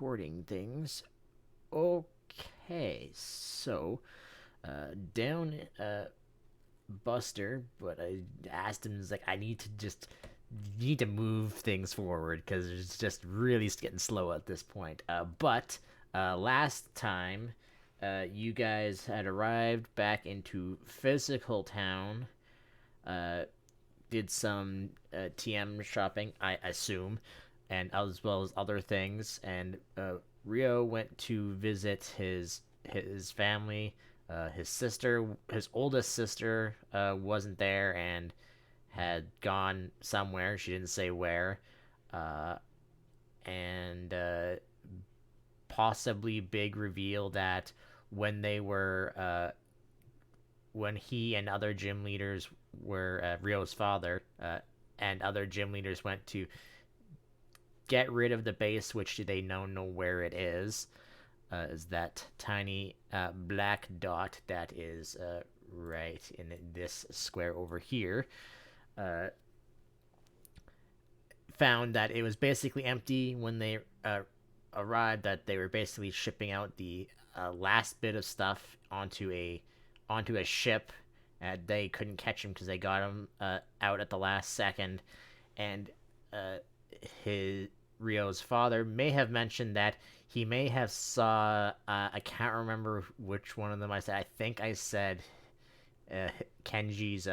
recording things. Okay, so down Buster, but I asked him, like, I need to just need to move things forward because it's just really getting slow at this point. But last time, you guys had arrived back into Physical Town, uh, did some TM shopping, I assume, and as well as other things. And Rio went to visit his family. His oldest sister, wasn't there and had gone somewhere. She didn't say where. Uh, and possibly big reveal that when they were when he and other gym leaders were Rio's father and other gym leaders went to get rid of the base, which they know where it is that tiny black dot that is right in this square over here. Uh, Found that it was basically empty when they arrived. That they were basically shipping out the last bit of stuff onto a ship. They couldn't catch him because they got him out at the last second, and uh, his Rio's father may have mentioned that he may have saw. I can't remember which one of them I said. I think I said uh, Kenji's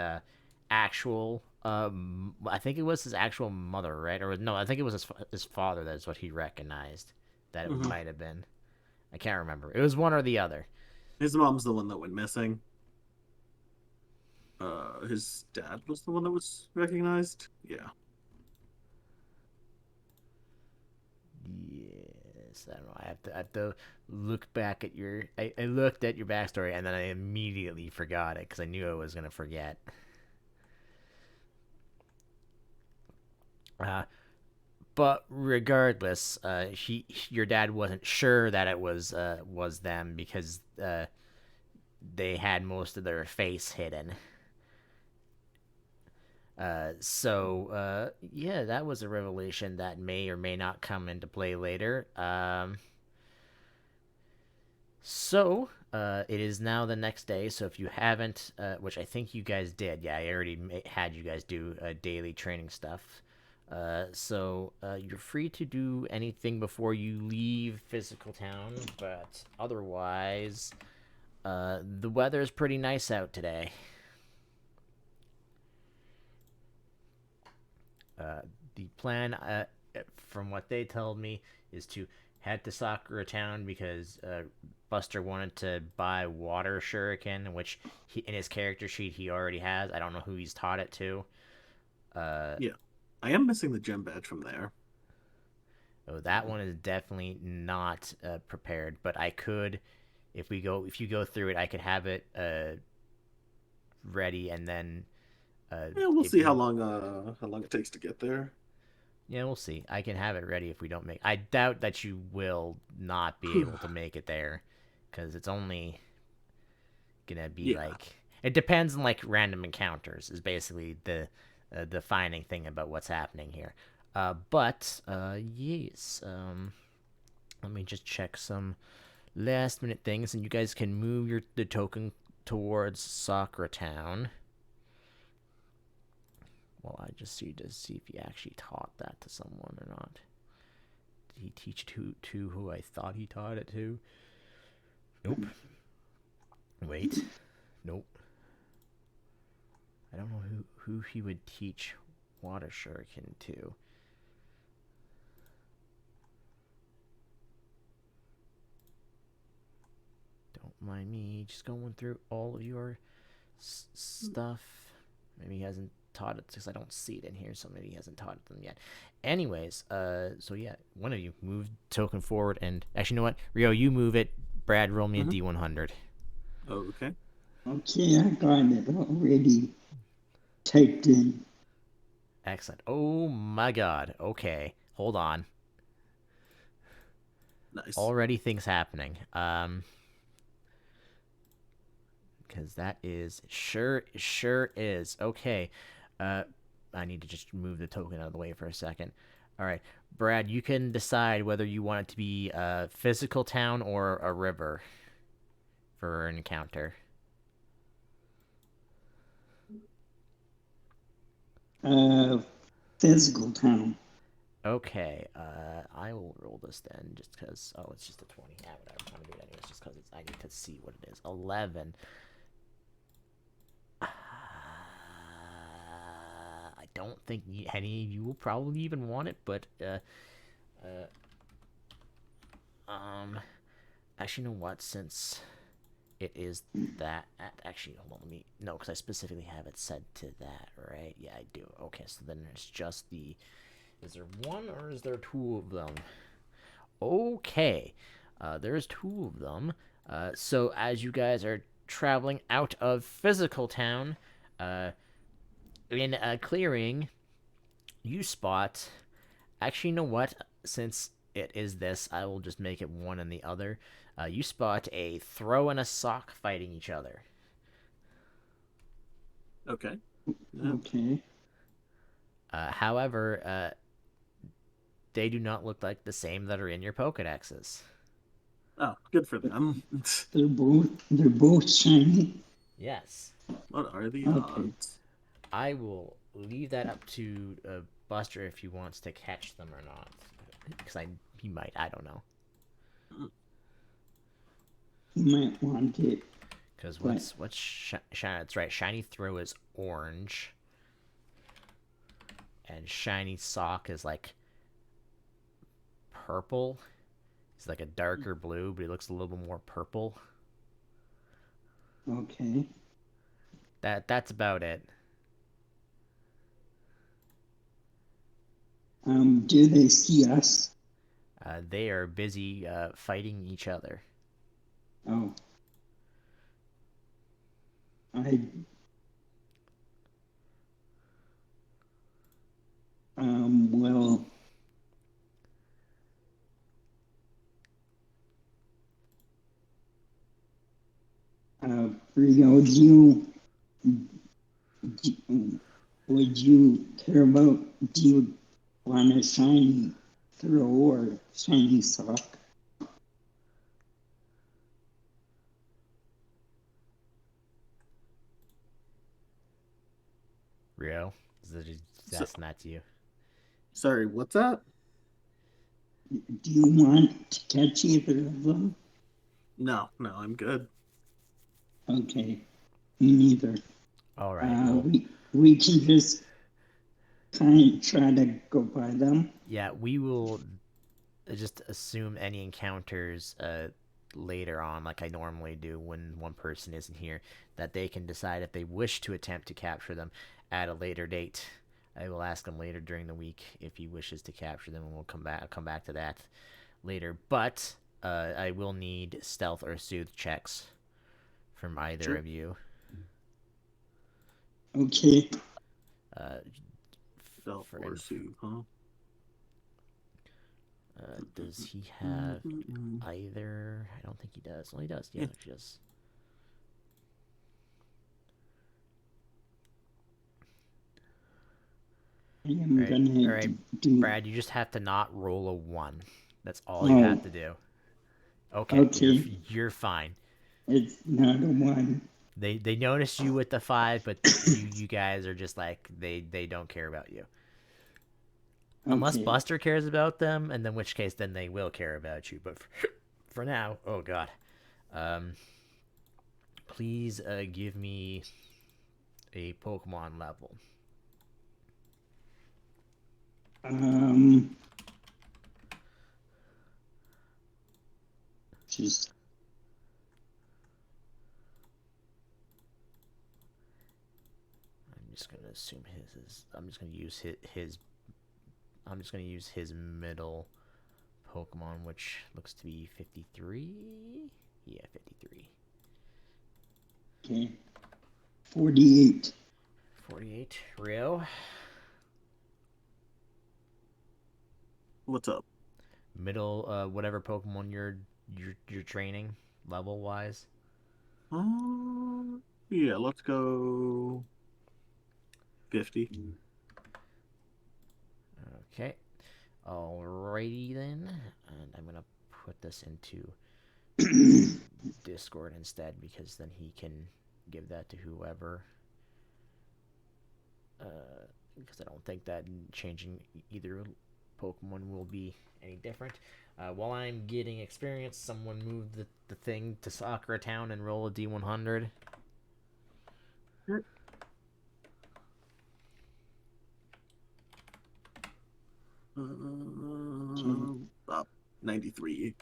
actual. I think it was his actual mother, right? Or no, I think it was his father. That's what he recognized. That it Hmm. might have been. I can't remember. It was one or the other. His mom's the one that went missing. His dad was the one that was recognized. Yeah. Yes, I don't know. I have to look back at your. I looked at your backstory and then I immediately forgot it because I knew I was gonna forget. Uh, but regardless, your dad wasn't sure that it was them because they had most of their face hidden. So yeah, that was a revelation that may or may not come into play later. So it is now the next day. So if you haven't, which I think you guys did, yeah, I already had you guys do daily training stuff. So you're free to do anything before you leave Physical Town, but otherwise, the weather is pretty nice out today. Uh, the plan, from what they told me, is to head to Sakura Town because Buster wanted to buy Water Shuriken, which in his character sheet he already has. I don't know who he's taught it to. Uh, Yeah. I am missing the gem badge from there. oh, that one is definitely not prepared, but I could, if you go through it, I could have it ready, and then Yeah, we'll if see you how long it takes to get there. yeah, we'll see. I can have it ready if we don't make. I doubt that you will not be able to make it there, because it's only gonna be Yeah. like it depends on like random encounters. Is basically the defining thing about what's happening here. But yes. Let me just check some last minute things, and you guys can move the token towards Sakura Town. Well, I just see to see if he actually taught that to someone or not. Did he teach it to who I thought he taught it to? Nope. Wait. Nope. I don't know who he would teach Water Shuriken to. Don't mind me just going through all of your stuff. Maybe he hasn't taught it because I don't see it in here, so maybe he hasn't taught it them yet. Anyways, so yeah, one of you move token forward, and actually, you know what, Rio, you move it. Brad, roll me a Hmm. D100. Okay. Okay, I got it already typed in. Excellent. Oh my God. Okay, hold on. Nice. Already things happening. Because that is sure is okay. Uh, I need to just move the token out of the way for a second. All right, Brad, you can decide whether you want it to be a physical town or a river for an encounter. Uh, physical town. Okay, I will roll this then, just because. Oh, it's just a 20. Yeah, whatever. I'm gonna do it anyways, just because I need to see what it is. 11. I don't think any of you will probably even want it, but uh, um, actually, you know what? Since it is that, actually, hold on, let me no, because I specifically have it set to that, right? Yeah, I do. Okay, so then it's just the. Is there one or is there two of them? Okay, there's two of them. So as you guys are traveling out of physical town, uh, in a clearing, you spot. Actually, you know what? Since it is this, I will just make it one and the other. You spot a throw and a sock fighting each other. Okay. Yeah. Okay. However, they do not look like the same that are in your Pokedexes. Oh, good for them. They're both shiny. Yes. What are the Okay. odds? I will leave that up to Buster if he wants to catch them or not. Because he might. I don't know. Hmm. You might want it, Because but what's shiny? That's right. Shiny throw is orange, and shiny sock is like purple. It's like a darker blue, but it looks a little bit more purple. okay. That's about it. Do they see us? They are busy fighting each other. Oh, I well, Rio, would you care about? Do you want a shiny throw or shiny sock? Rio, is So, asking that to you? sorry, what's that? Do you want to catch either of them? No, no, I'm good. Okay, me neither. All right. Well, We can just kind of try to go by them. yeah, we will just assume any encounters later on, like I normally do when one person isn't here, that they can decide if they wish to attempt to capture them at a later date. I will ask him later during the week if he wishes to capture them, and we'll come back to that later. But I will need stealth or soothe checks from either Sure. of you. Okay. Uh, Stealth for or soothe, huh? does he have Mm-mm-mm. either? I don't think he does. Well, he does. Yeah, Yeah. he does. I am Right. gonna All right, do. Brad. You just have to not roll a one. That's all you have Oh, to do. Okay, okay. you're fine. It's not a one. They notice you with the five, but you guys are just like they don't care about you. Unless Okay. Buster cares about them, and then which case then they will care about you. But for now, oh god, um, please give me a Pokemon level. Um, just I'm just gonna assume his is. I'm just gonna use his. I'm just gonna use his middle Pokemon, which looks to be 53. Yeah, 53. okay. 48. 48. Rio. What's up? Middle whatever Pokemon you're training level wise. Yeah, let's go 50. Okay. Alrighty then, and I'm gonna put this into Discord instead because then he can give that to whoever. Because I don't think that changing either Pokemon will be any different. While I'm getting experience, someone move the thing to Sakura Town and roll a D100. Up 93.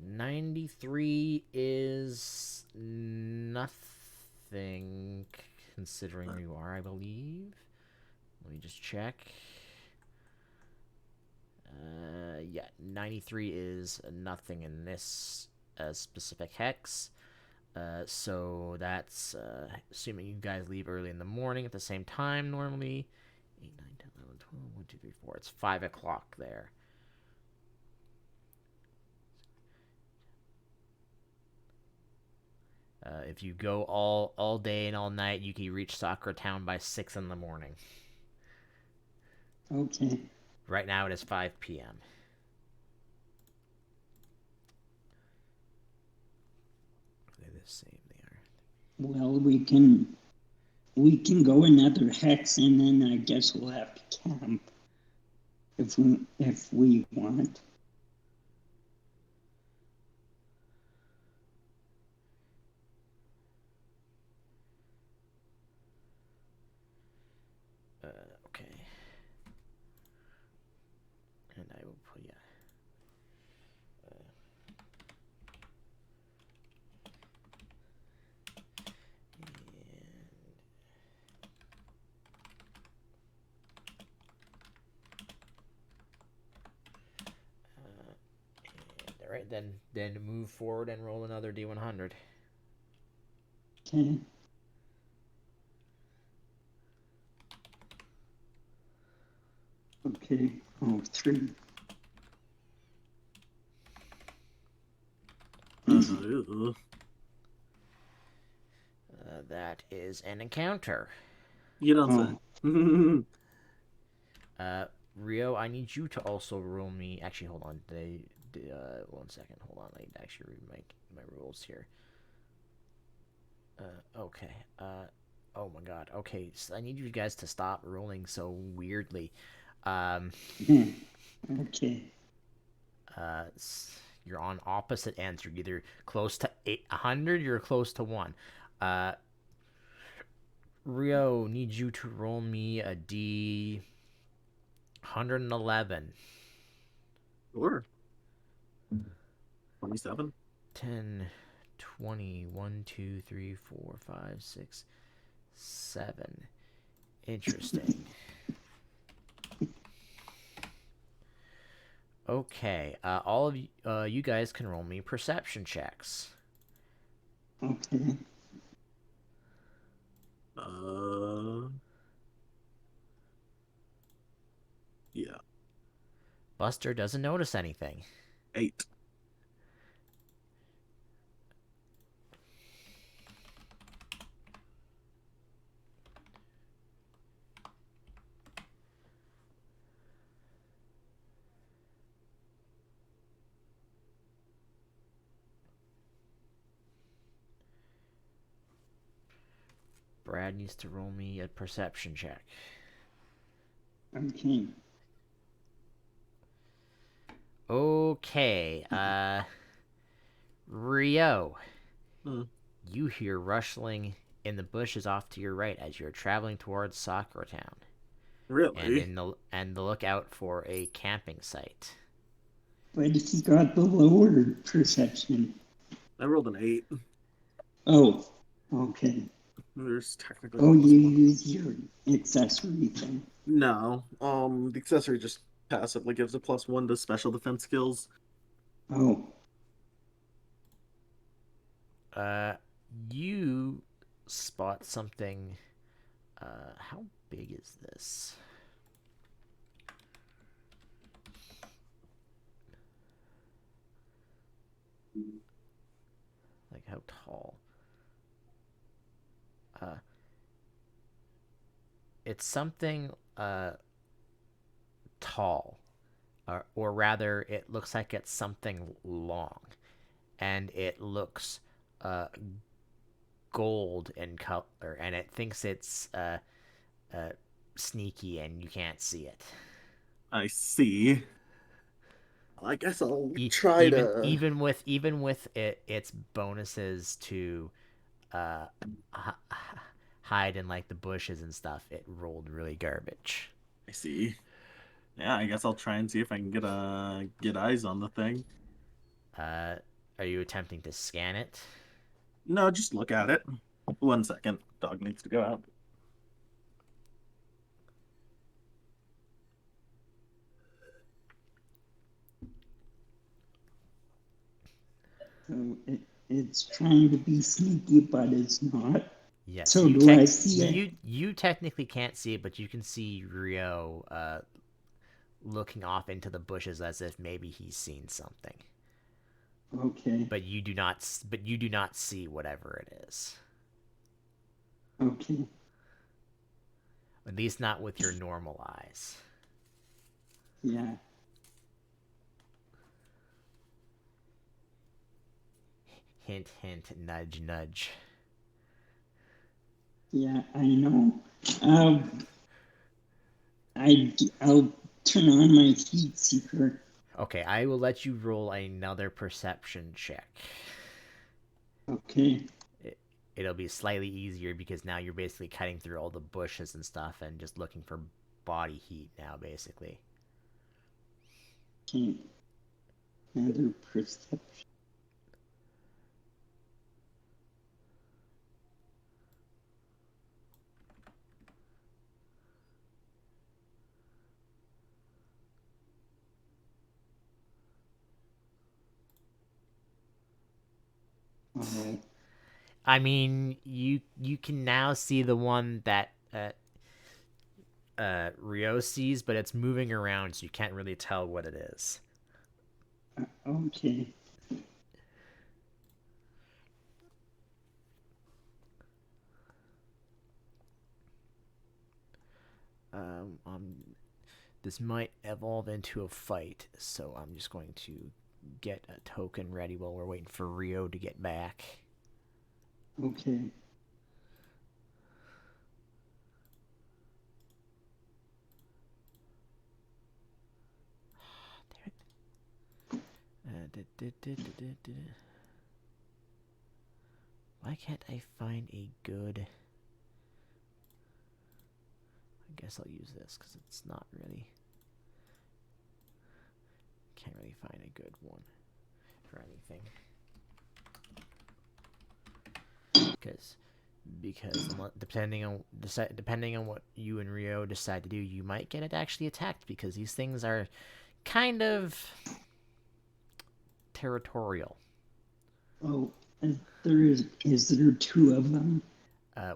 93 is nothing considering where you are, I believe. Let me just check. Yeah, 93 is nothing in this specific hex. So that's assuming you guys leave early in the morning at the same time normally. 8, 9, 10, 11, 12, 1, 2, 3, 4. It's 5 o'clock there. If you go all day and all night, you can reach Sakura Town by 6 in the morning. Okay. Right now it is 5 p.m. They're the same. They are. Well, we can go another hex, and then I guess we'll have to camp if we want. Okay. And I will put, yeah. All right, then move forward and roll another D100. Okay. Okay. Oh, 3. That is an encounter. You don't say. Rio, I need you to also roll me. Actually, hold on. 1 second. Hold on. I need to actually read my rules here. Okay. Oh my God. Okay, so I need you guys to stop rolling so weirdly. Okay. You're on opposite ends. You're either close to 100, you're close to 1. Rio, need you to roll me a D 111. Sure. 27. 10, 20, 1, 2, 3, 4, 5, 6, 7. Interesting. Okay, all of you guys can roll me perception checks. Okay. Yeah. Buster doesn't notice anything. 8. Brad needs to roll me a perception check. Okay. Okay, Rio, Hmm. you hear rustling in the bushes off to your right as you're traveling towards Sakura Town, Really? and the lookout for a camping site. But he got the lower perception. I rolled an 8. Oh, okay. There's technically Oh, a plus you 1. use your accessory thing. No. The accessory just passively gives a plus 1 to special defense skills. Oh, You spot something. How big is this? Like, how tall? It's something, tall. or rather, it looks like it's something long, and it looks uh, gold in color, and it thinks it's uh, sneaky, and you can't see it. I see. I guess I'll E- try even to. even with even with its bonuses to uh, hide in like the bushes and stuff, it rolled really garbage. I see. Yeah, I guess I'll try and see if I can get eyes on the thing. Uh, are you attempting to scan it? No, just look at it. 1 second. Dog needs to go out. So it's trying to be sneaky, but it's not. Yes, So do I see it? you technically can't see it, but you can see Rio looking off into the bushes as if maybe he's seen something. Okay. But you do not see whatever it is. Okay. At least not with your normal eyes. Yeah. Hint, hint, nudge, nudge. Yeah, I know. Um, I'll turn on my heat seeker. Okay, I will let you roll another perception check. Okay. It, it'll be slightly easier because now you're basically cutting through all the bushes and stuff and just looking for body heat now, basically. Okay. Another perception. All right. I mean, you can now see the one that Rio sees, but it's moving around, so you can't really tell what it is. Okay. Um, um, this might evolve into a fight, so I'm just going to get a token ready while we're waiting for Rio to get back. Okay. Why can't I find a good... I guess I'll use this because it's not really... Can't really find a good one for anything. Because depending on what you and Rio decide to do, you might get it actually attacked because these things are kind of territorial. Oh, and is there two of them?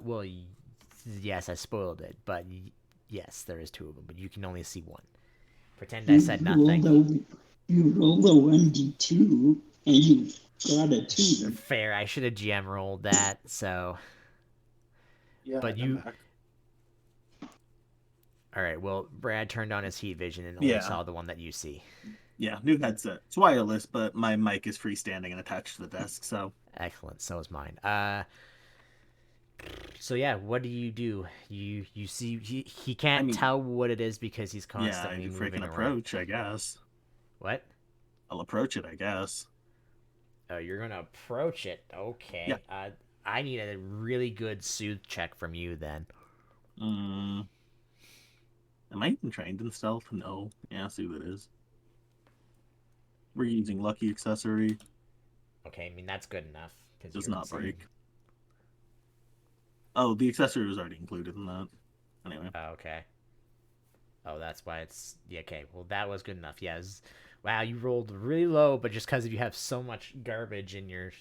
Well, yes, I spoiled it, but yes, there is two of them, but you can only see one. Pretend I You said rolled nothing. you rolled a 1d2 and you got a 2. Fair, I should have GM rolled that, so... Yeah, But I'm you... back. Alright, well, Brad turned on his heat vision and only Yeah, saw the one that you see. yeah, new headset. It's wireless, but my mic is freestanding and attached to the desk, so Excellent, so is mine. So yeah, what do? You see he I can't mean, tell what it is because he's yeah, I constantly do freaking moving around. approach, I guess. What? I'll approach it, I guess. Oh, you're gonna approach it. Yeah. Okay. I need a really good soothe check from you then. Mm, am I even trained in stealth? No. Yeah, see what it is. We're using lucky accessory. Okay, I mean that's good enough because Does you're not insane. break. Oh, the accessory was already included in that. Anyway. Oh, okay. Oh, that's why it's yeah. Okay, well that was good enough. Yes. Wow, you rolled really low, but just because you have so much garbage in your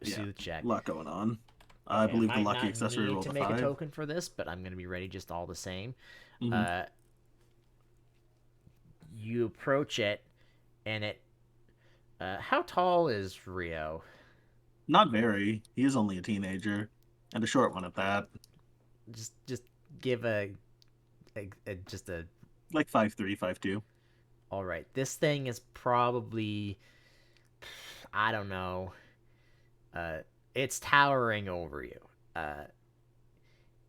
Yeah. soothe check. A lot going on. I Okay, I believe the might lucky not accessory need rolled to a make a 5. token for this, but I'm gonna be ready just all the same. Mm-hmm. Uh, you approach it, and it. How tall is Rio? Not very. He is only a teenager. And a short one at that. Just give a just a Like 5'3", 5'2". All right, this thing is probably, I don't know. Uh, it's towering over you. Uh,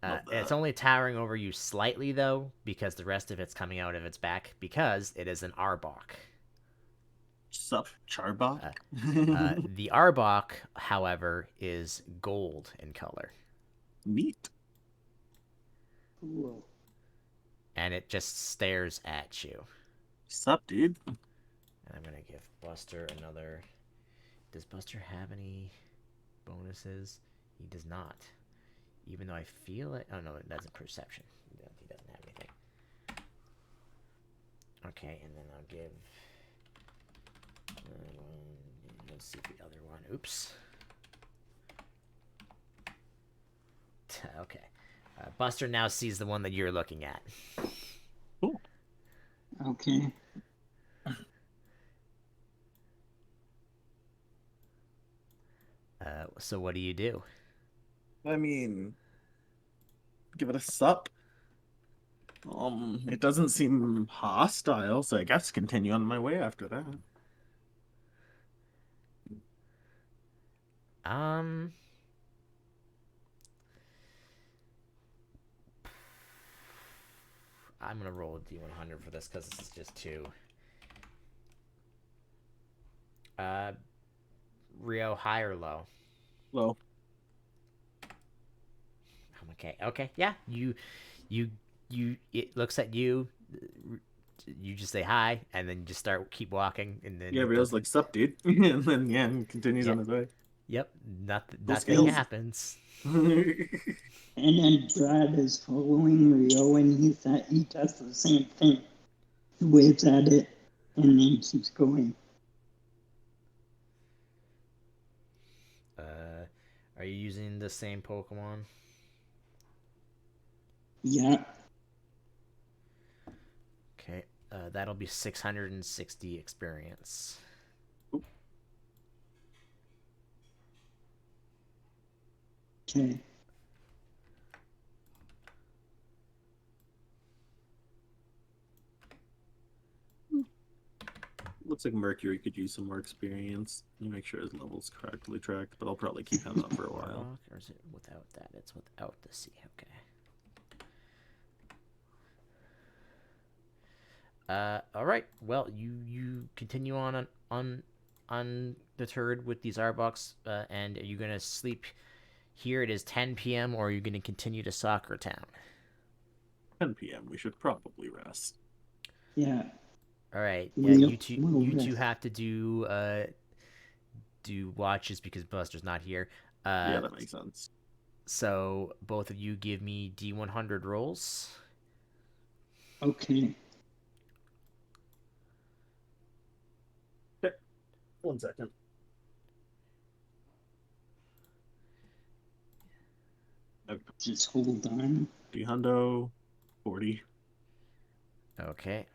Love it's that. only towering over you slightly though, because the rest of it's coming out of its back because it is an Arbok. Sup, Charbot? Uh, the Arbok, however, is gold in color, Neat. Cool. and it just stares at you. Sup, dude? And I'm gonna give Buster another. Does Buster have any bonuses? He does not. Even though I feel it. Oh no, that's a perception. He doesn't have anything. Okay, and then I'll give. Let's see the other one. Oops. Okay. Buster now sees the one that you're looking at. Cool. Okay. So what do you do? I mean, give it a sup. It doesn't seem hostile, so I guess continue on my way after that. Um. I'm gonna roll a D100 for this because this is just two. Uh, Rio, high or low? Well, Okay, okay, yeah. You. It looks at you. You just say hi, and then you just keep walking, and yeah, then Rio's like, sup, dude? And then, yeah, and continues yeah, on his way. yep. Cool Nothing skills. happens. And then Brad is following Rio, and he does the same thing. He waves at it, and then keeps going. Are you using the same Pokemon? Yeah. Okay, that'll be 660 experience. Okay. Looks like Mercury could use some more experience. Let me make sure his level's correctly tracked, but I'll probably keep him up for a while. Or is it without that? It's without the C. Okay. All right. Well, you continue on undeterred with these Arboks, and are you gonna sleep here? It is 10 p.m. Or are you gonna continue to Soccer Town? 10 p.m. We should probably rest. Yeah. All right. Yeah, We'll you two rest. have to do watches because Buster's not here. Yeah, that makes sense. So both of you give me D100 rolls. Okay. Okay. 1 second. Okay. Just hold on. D hundo 40. Okay.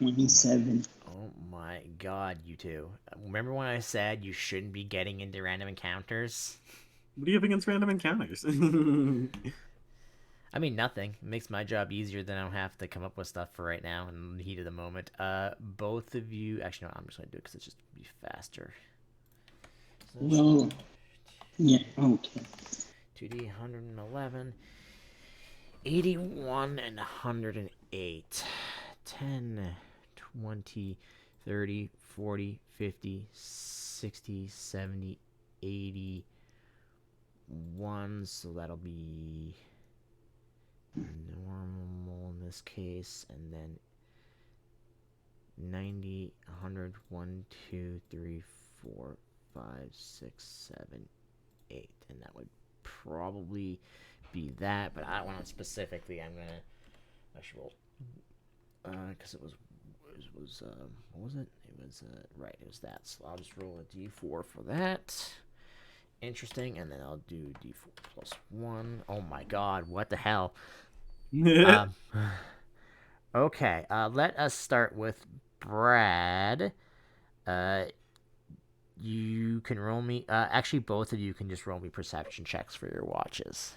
$27. Oh my god, you two. Remember when I said you shouldn't be getting into random encounters? What do you have against random encounters? I mean, nothing. It makes my job easier than I don't have to come up with stuff for right now in the heat of the moment. Both of you... Actually, no, I'm just going to do it because it's just be faster. So Well, yeah, okay. 2D, 111. 81 and 108. 10, 20, 30, 40, 50, 60, 70, 81. So that'll be normal in this case. And then 90, 100, 1, 2, 3, 4, 5, 6, 7, 8. And that would probably be that, but I don't want it specifically. I'm gonna actually roll because it was what was it? It was right. It was that. So I'll just roll a d4 for that. Interesting, and then I'll do d4 plus 1. Oh my god, what the hell? um, okay, let us start with Brad. You can roll me. Actually, both of you can just roll me perception checks for your watches.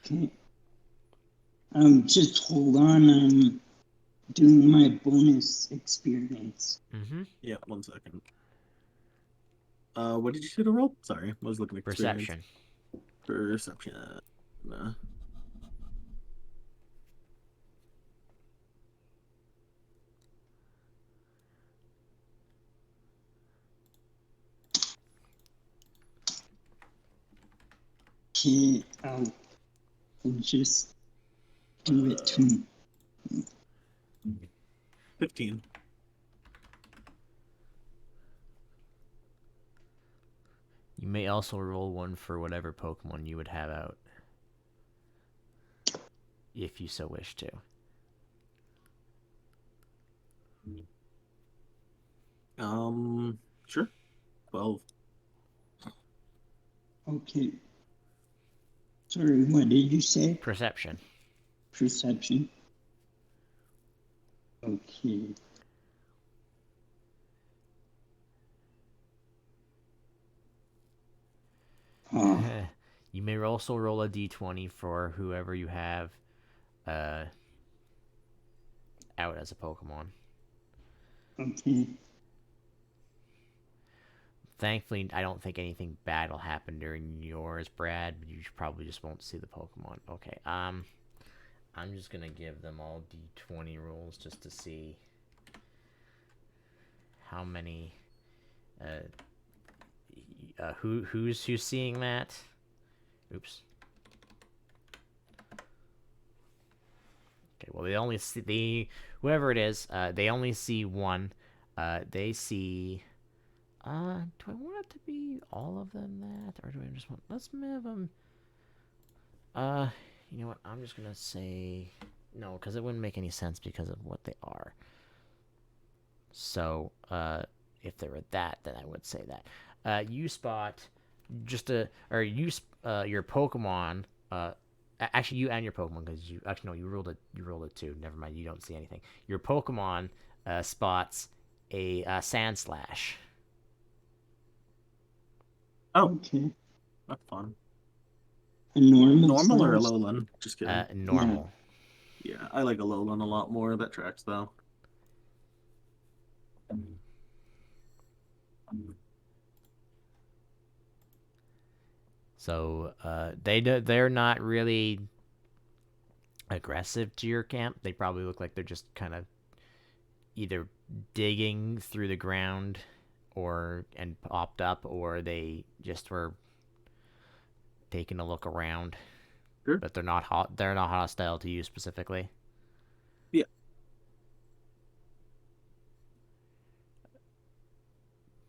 Okay. Just hold on. I'm doing my bonus experience. Mm-hmm. Yeah, 1 second. What did you say to roll? Sorry, I was looking at experience. Perception. Perception. Okay, I'll just do it to 15. You may also roll one for whatever Pokemon you would have out, if you so wish to. Sure. 12. Okay. Sorry, what did you say? Perception. Perception. Okay. Oh, You may also roll a d20 for whoever you have out as a Pokemon. okay. Thankfully, I don't think anything bad will happen during yours, Brad. You probably just won't see the Pokemon. Okay. I'm just gonna give them all d20 rolls just to see how many. Who's seeing that? Oops. Okay. Well, they only see whoever it is. They only see one. They see. Do I want it to be all of them that, or do I just want? Let's move them. You know what? I'm just gonna say no, because it wouldn't make any sense because of what they are. So, if they were that, then I would say that. You spot your Pokemon. Actually, you and your Pokemon, because you actually no, you rolled it. You rolled it too. Never mind. You don't see anything. Your Pokemon spots a Sand Slash. Oh, Okay. that's fun. A normal Normal or a slash? Alolan? Just kidding. Normal. Yeah, I like Alolan a lot more. That tracks, though. So they're not really aggressive to your camp. They probably look like they're just kind of either digging through the ground and popped up, or they just were taking a look around. Sure. But they're not hostile to you specifically. Yeah.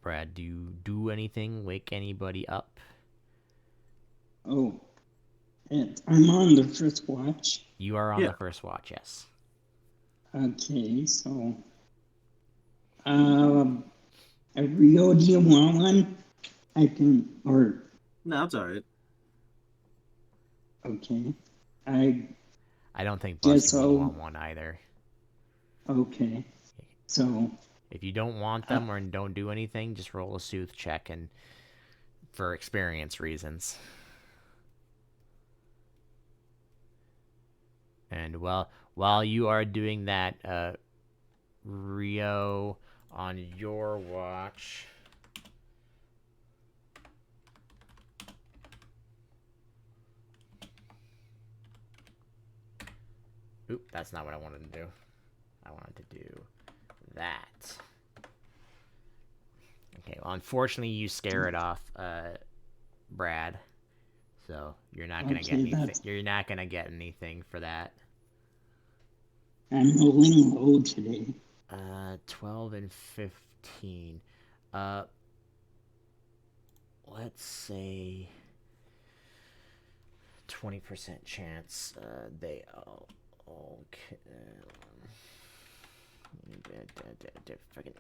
Brad, do you do anything? Wake anybody up? Oh, I'm on the first watch. You are on Yeah. the first watch, yes. Okay, so Rio, do you want one? I can, or No, it's all right. okay. I don't think guess Buster would I'll. want one either. Okay, so If you don't want them or don't do anything, just roll a soothe check and for experience reasons. And while you are doing that, Rio, on your watch. Oop, that's not what I wanted to do. I wanted to do that. Okay, well, unfortunately, you scare it off, Brad. So you're not gonna get anything. You're not gonna get anything for that. I'm rolling low today. 12 and 15. Let's say 20% chance. They all. Okay. Fucking.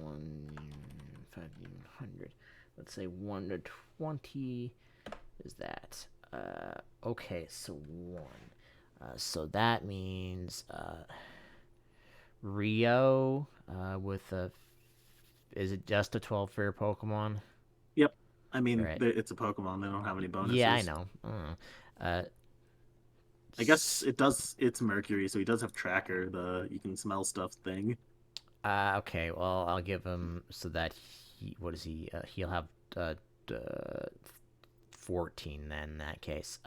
100. Let's say 1 to 20 is that. Okay, so 1. So that means Rio with a. Is it just a 12 for your Pokemon? Yep. I mean, Right. it's a Pokemon. They don't have any Yeah, I bonuses. know. Uh, I guess it does. It's Mercury, so he does have Tracker, the you can smell stuff thing. okay, well, I'll give him so that he. What is he? He'll have uh, uh 14 then in that case.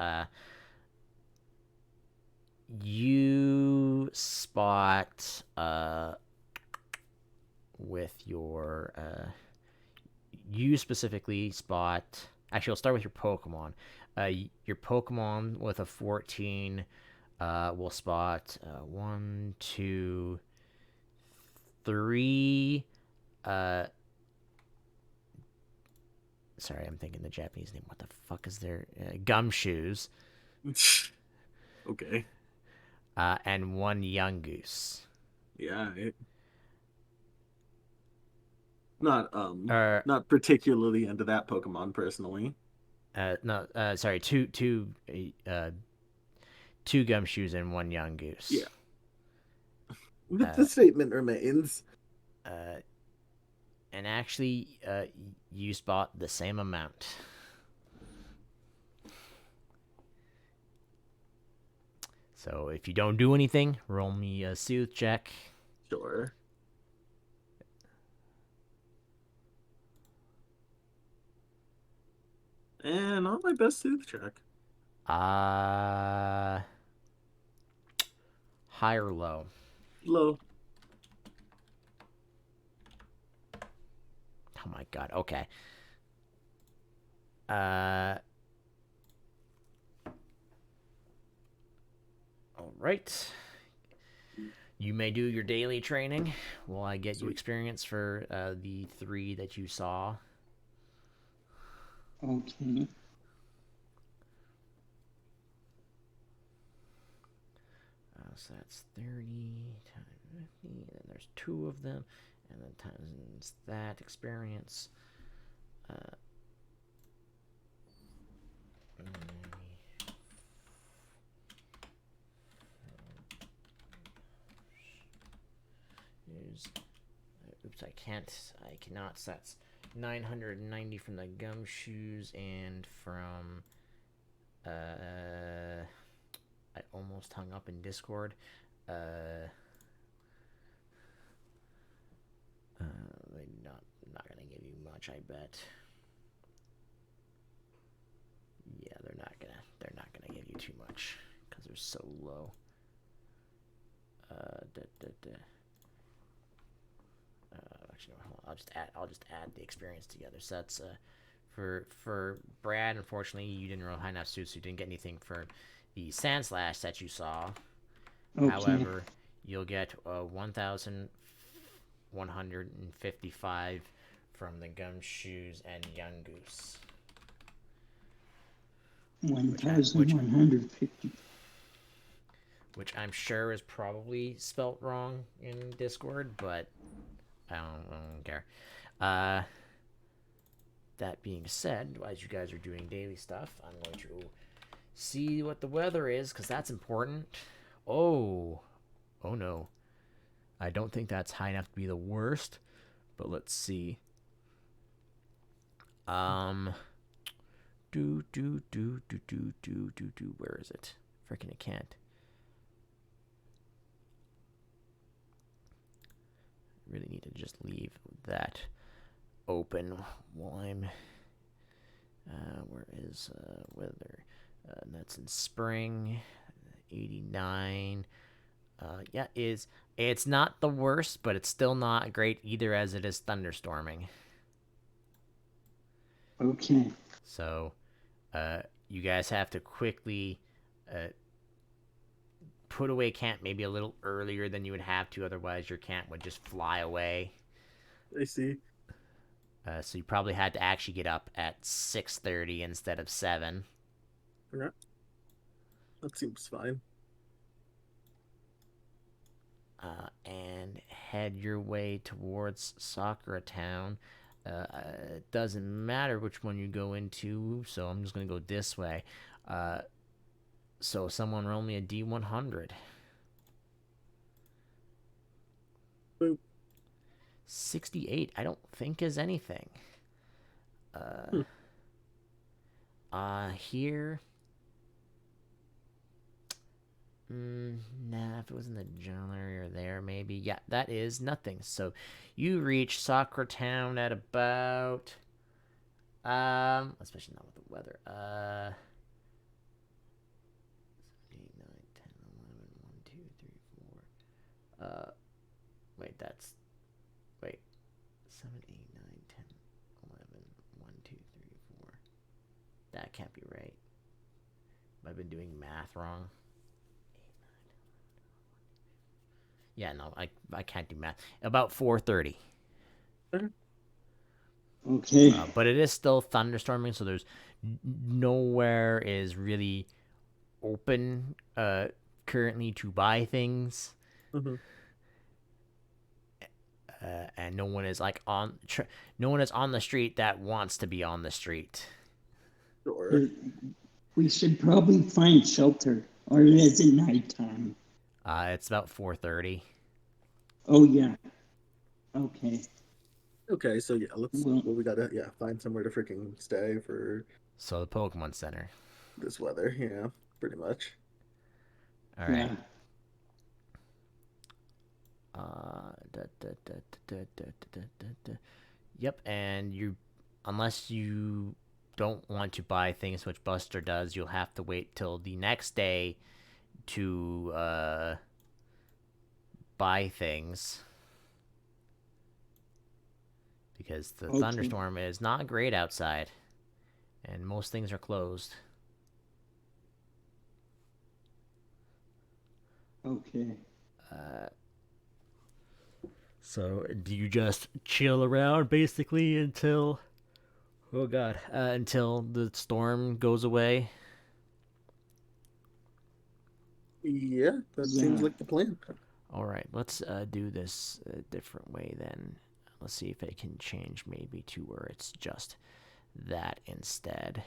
You spot with your you specifically spot. Actually, I'll start with your Pokemon. Your Pokemon with a 14 will spot one, two, three. Uh, sorry, I'm thinking the Japanese name. What the fuck is their gumshoes? Okay. And one young goose. Yeah. Not Or not particularly into that Pokemon personally. no, sorry, uh, two gumshoes and one young goose. Yeah. But Uh, the statement remains. uh, and actually, you spot the same amount. So if you don't do anything, roll me a soothe check. Sure. And on my best sooth check. Uh, high or low? Low. Oh my god. Okay. Uh, all right. You may do your daily training while I get you Sweet. experience for the three that you saw. Okay. So that's 30 times 50, and then there's two of them, and then times that experience. Uh, oops, I cannot. So that's 990 from the gumshoes and from. I almost hung up in Discord. They're not gonna give you much, I bet. Yeah, they're not gonna give you too much because they're so low. Da, da, da. Actually, no, hold on. I'll just add the experience together. So that's for Brad. Unfortunately, you didn't roll high enough suits, so you didn't get anything for the Sand Slash that you saw. Okay. However, you'll get 1,155 from the Gumshoes and Young Goose. 1,150. Which I'm sure is probably spelt wrong in Discord, but I don't care. That being said, as you guys are doing daily stuff, I'm going to see what the weather is, because that's important. Oh no. I don't think that's high enough to be the worst, but let's see. Where is it? Freaking, it can't. Really need to just leave that open while I'm. Where is weather? That's in spring. 89. Yeah, it's not the worst, but it's still not great either, as it is thunderstorming. Okay. So, you guys have to quickly put away camp maybe a little earlier than you would have to, otherwise your camp would just fly away. I see. So you probably had to actually get up at 6:30 instead of 7. Okay. That seems fine. And head your way towards Sakura Town. It doesn't matter which one you go into, so I'm just gonna go this way. So someone roll me a D100. Boop. 68, I don't think is anything. Here. Nah, if it was in the general area there, maybe. Yeah, that is nothing. So you reach Soccer Town at about, especially not with the weather. 8, 9, 10, 11, 1, 2, 3, 4. Wait, that's, wait, 7, 8, 9, 10, 11, 1, 2, 3, 4. That can't be right. I've been doing math wrong. Yeah, no, I can't do math. About 4:30. Okay. But it is still thunderstorming, so there's nowhere is really open currently to buy things, Mhm. and no one is like no one is on the street that wants to be on the street. Sure. We should probably find shelter, or is it nighttime? It's about 4:30. Oh, yeah. Okay. Okay, so yeah, Well, we gotta find somewhere to freaking stay for So the Pokemon Center. this weather. Yeah, pretty much. All yeah. right. Da, da, da, da, da, da, da, da. Yep, and unless you don't want to buy things, which Buster does, you'll have to wait till the next day to buy things because the Okay. thunderstorm is not great outside, and most things are closed. Okay. So do you just chill around basically until until the storm goes away? Yeah, that seems Yeah. like the plan. All right, let's do this a different way then. Let's see if I can change maybe to where it's just that instead.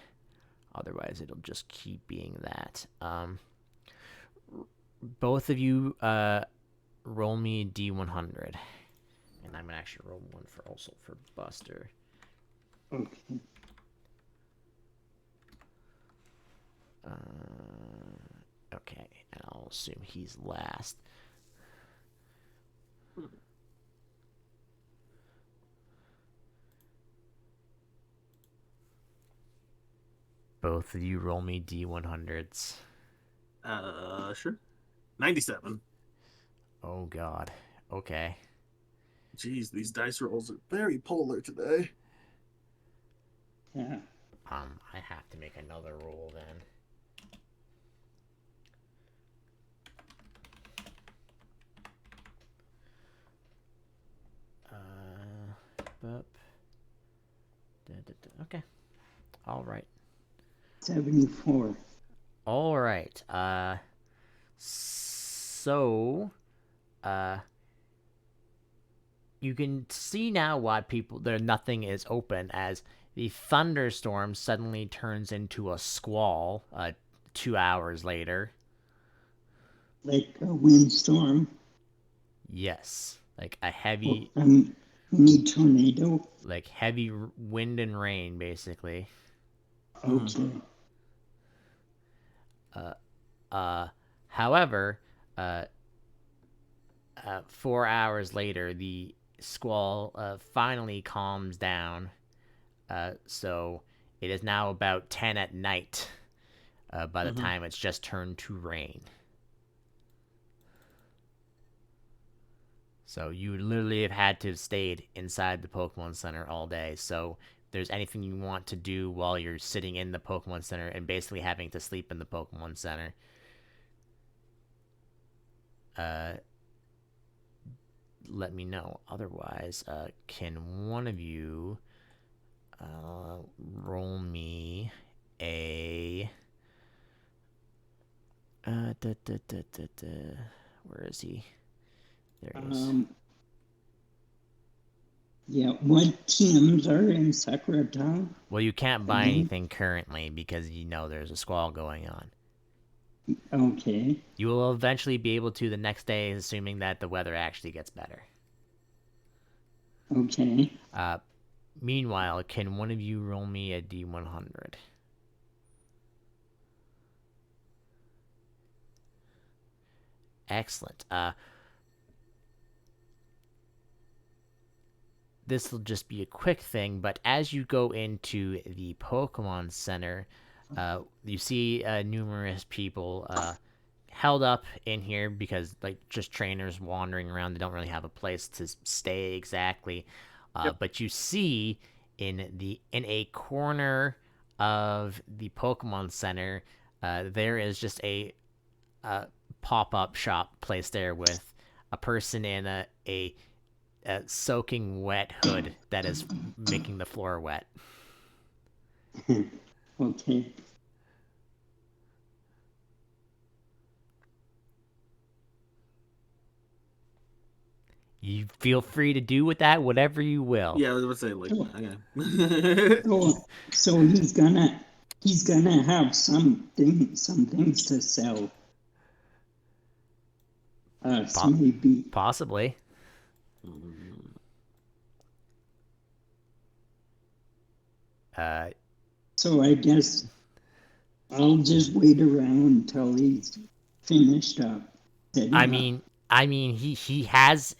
Otherwise, it'll just keep being that. Both of you roll me a D100. And I'm going to actually roll one for also for Buster. Okay. Okay, and I'll assume he's last. Both of you roll me D100s. Sure. 97. Oh god. Okay. Jeez, these dice rolls are very polar today. Yeah. I have to make another roll then. Bup. Okay. All right. 74. All right. So, you can see now why nothing is open as the thunderstorm suddenly turns into a squall 2 hours later. Like a windstorm. Yes, like a heavy We need tornado. like heavy wind and rain basically. Okay. However, 4 hours later the squall finally calms down. So it is now about 10 at night by the time it's just turned to rain. So you literally have had to have stayed inside the Pokemon Center all day. So if there's anything you want to do while you're sitting in the Pokemon Center and basically having to sleep in the Pokemon Center, let me know. Otherwise, can one of you roll me a where is he? There he is. Yeah, what teams are in Sakura Town? Well, you can't buy anything currently because you know there's a squall going on. Okay. You will eventually be able to the next day, assuming that the weather actually gets better. Okay. Meanwhile, can one of you roll me a D100? Excellent. This will just be a quick thing, but as you go into the Pokemon Center, you see numerous people held up in here because, like, just trainers wandering around. They don't really have a place to stay exactly. Yep. But you see in a corner of the Pokemon Center, there is just a pop-up shop placed there with a person in a soaking wet hood that is making the floor wet. Okay. You feel free to do with that whatever you will. Yeah, I was about to say, like, Oh. okay. So he's gonna have some things to sell. So maybe. Possibly. So I guess I'll just wait around until he's finished up. I mean, he has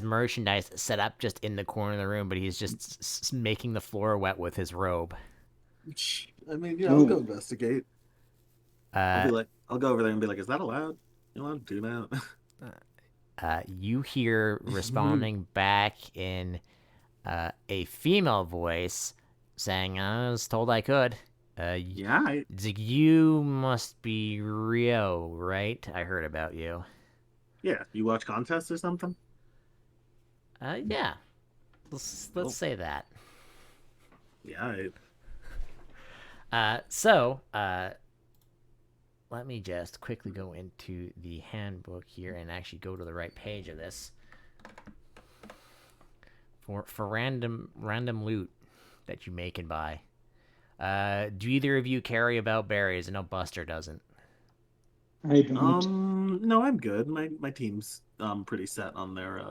merchandise set up just in the corner of the room, but he's just making the floor wet with his robe. I mean, yeah, I'll go investigate. I'll be Uh, like, I'll go over there and be like, is that allowed? You allowed to do that? you hear responding back in a female voice saying, "I was told I could." Yeah, You must be Rio, right? I heard about you. yeah. You watch contests or something? Yeah. Let's say that. Yeah, Let me just quickly go into the handbook here and actually go to the right page of this for random loot that you may can buy. Do either of you carry about berries? I know Buster doesn't. I don't. No, I'm good. My team's pretty set on their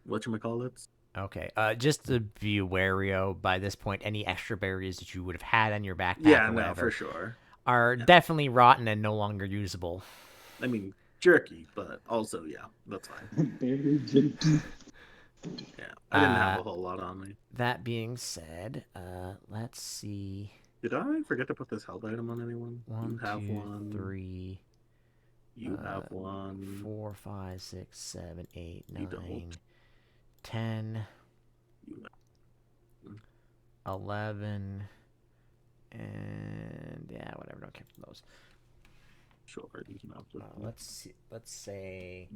whatchamacallits. Okay. Just to be wary of, by this point, any extra berries that you would have had on your backpack Yeah, or no, whatever for sure. are Yeah. definitely rotten and no longer usable. I mean, jerky, but also, yeah, that's fine. Very jerky. Yeah, I didn't have a whole lot on me. That being said, let's see. Did I forget to put this health item on anyone? One, You have two, one. 3. You have one. 4, 5, 6, 7, 8, You 9, don't. 10, You 11, and yeah, whatever. Don't care for those. sure, you can have Let's see. Let's say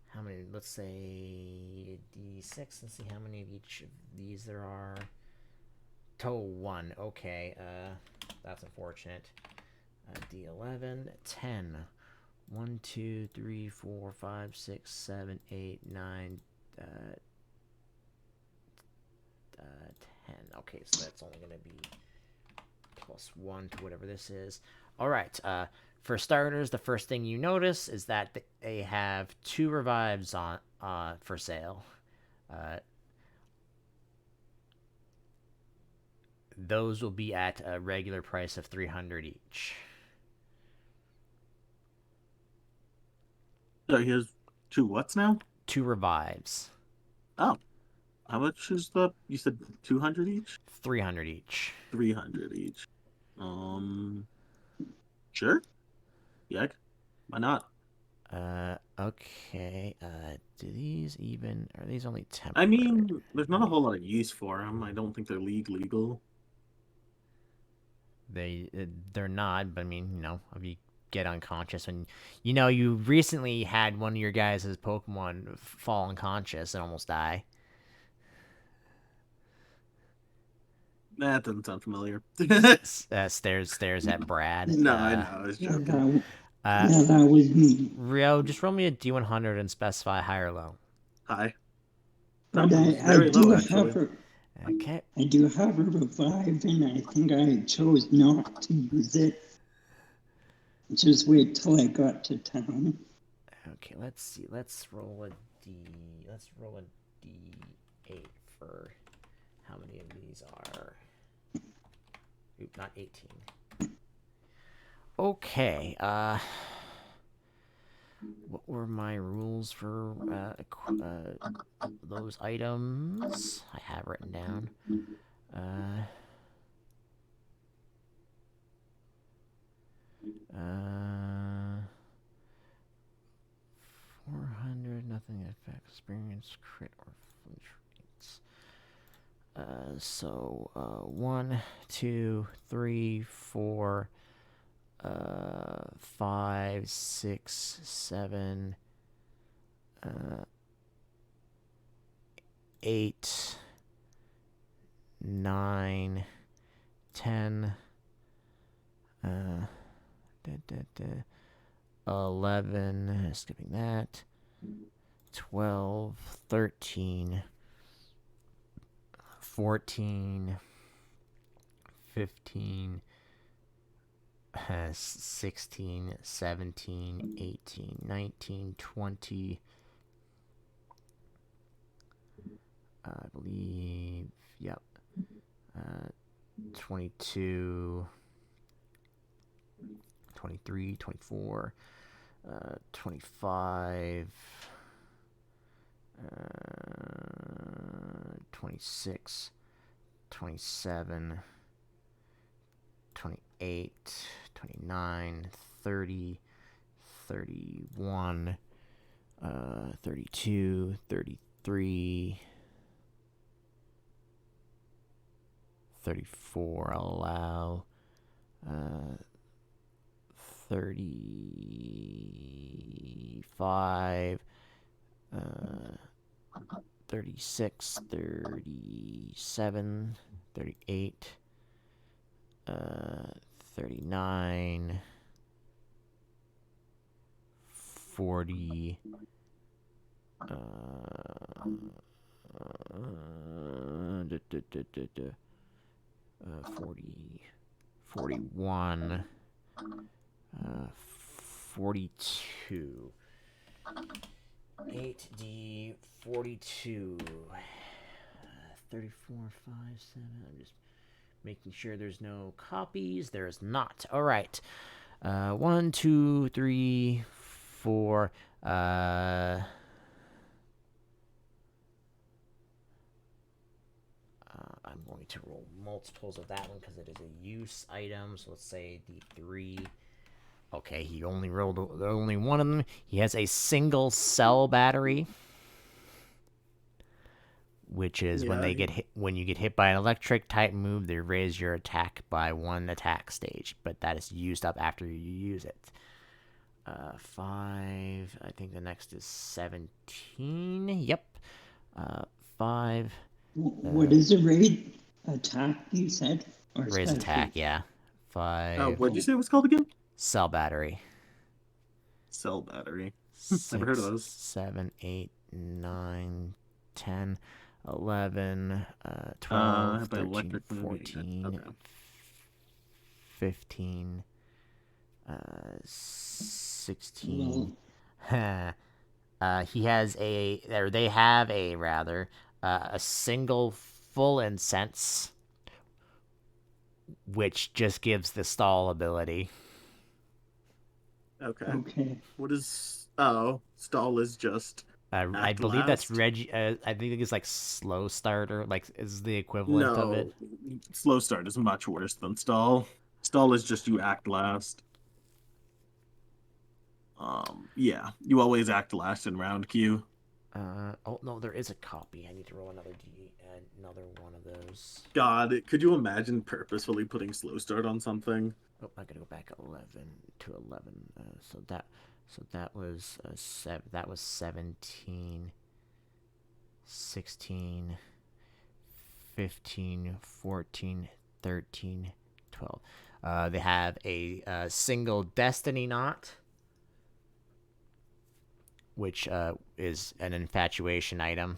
how many. Let's say D6. Let's see how many of each of these there are. Total 1. Okay. That's unfortunate. D11, 10. 1, 2, 3, 4, 5, 6, 7, 8, 9, 10. Okay, so that's only going to be +1 to whatever this is. All right. For starters, the first thing you notice is that they have 2 revives on for sale. Those will be at a regular price of 300 each. So here's 2 what's now? 2 revives. Oh, how much is you said 200 each? 300 each. 300 each. Sure. Yeah, why not? Okay. Do these even... Are these only temporary? I mean, there's not a whole lot of use for them. I don't think they're legal. They're not, but I mean, if you get unconscious and you recently had one of your guys' Pokemon fall unconscious and almost die. That doesn't sound familiar. Stares at Brad. No, I know. I was joking. That was me. Rio, just roll me a D100 and specify high or low. High. But Very low, actually. Okay. I do have a revive, and I think I chose not to use it. Just wait till I got to town. Okay, let's see. Let's roll a 2d8 for how many of these are. Oop, not 18. Okay. What were my rules for those items? I have written down. 400, nothing affects experience, crit, or traits. So 1, 2, 3, 4, 5, 6, 7, 8, 9, 10, 11, skipping that, 12, 13, 14, 15, 16, 17, 18, 19, 20, I believe, yep, 22, 23, 24, 25, 26, 27, 28, 29, 30, 31, 32, 33, 34, I'll allow, 35, 36, 37, 38, 39, 40, 40, 41, 42. 8d 42. 34, 5, 7. I'm just making sure there's no copies. There is not. All right. 1, 2, 3, 4. I'm going to roll multiples of that one because it is a use item. So let's say the 3. Okay, he only rolled only one of them. He has a single cell battery, which is when they get hit. When you get hit by an electric type move, they raise your attack by 1 attack stage, but that is used up after you use it. 5. I think the next is 17. Yep. 5. What is a raid attack, you said? Or Raise attack, yeah. 5. What'd you say it was called again? Cell battery. Cell battery. 6, Never heard of those. 7, 8, 9, 10, 11, 12, 13, 14, okay. 15, 16. He has or they have a single full incense, which just gives the stall ability. Okay. What is... stall is just... I believe that's Reggie. I think it's like slow starter, like is the equivalent of it. Slow start is much worse than stall. Stall is just you act last. Yeah, you always act last in round queue. Oh no, there is a copy. I need to roll another one of those. God, could you imagine purposefully putting slow start on something? Oh, I gotta go back 11 to 11. So that was 7. That was 17, 16, 15, 14, 13, 12. They have a single destiny knot, which is an infatuation item.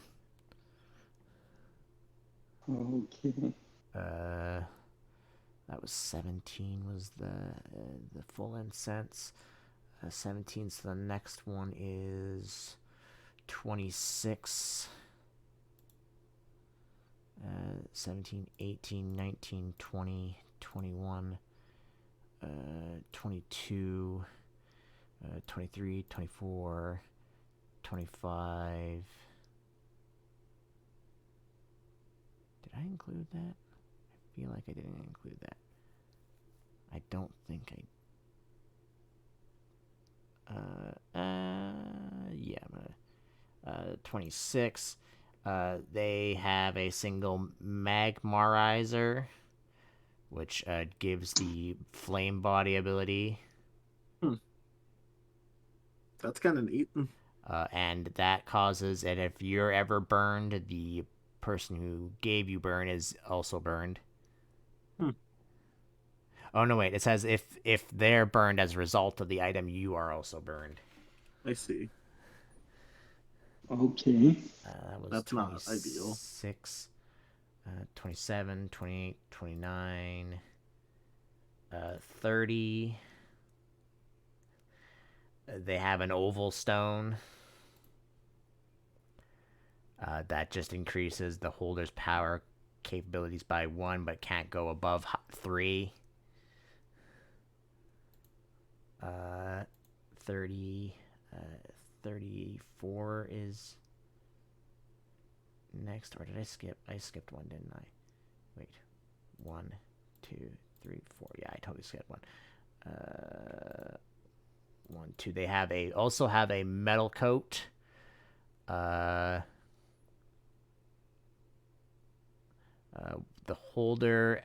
Okay. That was 17 was the full incense. 17, so the next one is 26. 17, 18, 19, 20, 21, 22, 23, 24, 25. Did I include that? I feel like I didn't include that. I don't think I. Yeah, I'm gonna. 26. They have a single magmarizer, which gives the flame body ability. Hmm. That's kind of neat. And that causes, and if you're ever burned, the person who gave you burn is also burned. Hmm. Oh no, wait! It says if they're burned as a result of the item, you are also burned. I see. Okay. That was That's not ideal. 26, 27, 28, 29, 30. They have an oval stone that just increases the holder's power capabilities by 1, but can't go above 3. 30, 34 is next, or did I skip? I skipped one, didn't I? Wait, 1, 2, 3, 4. Yeah, I totally skipped one. 1, 2. They have also have a metal coat. The holder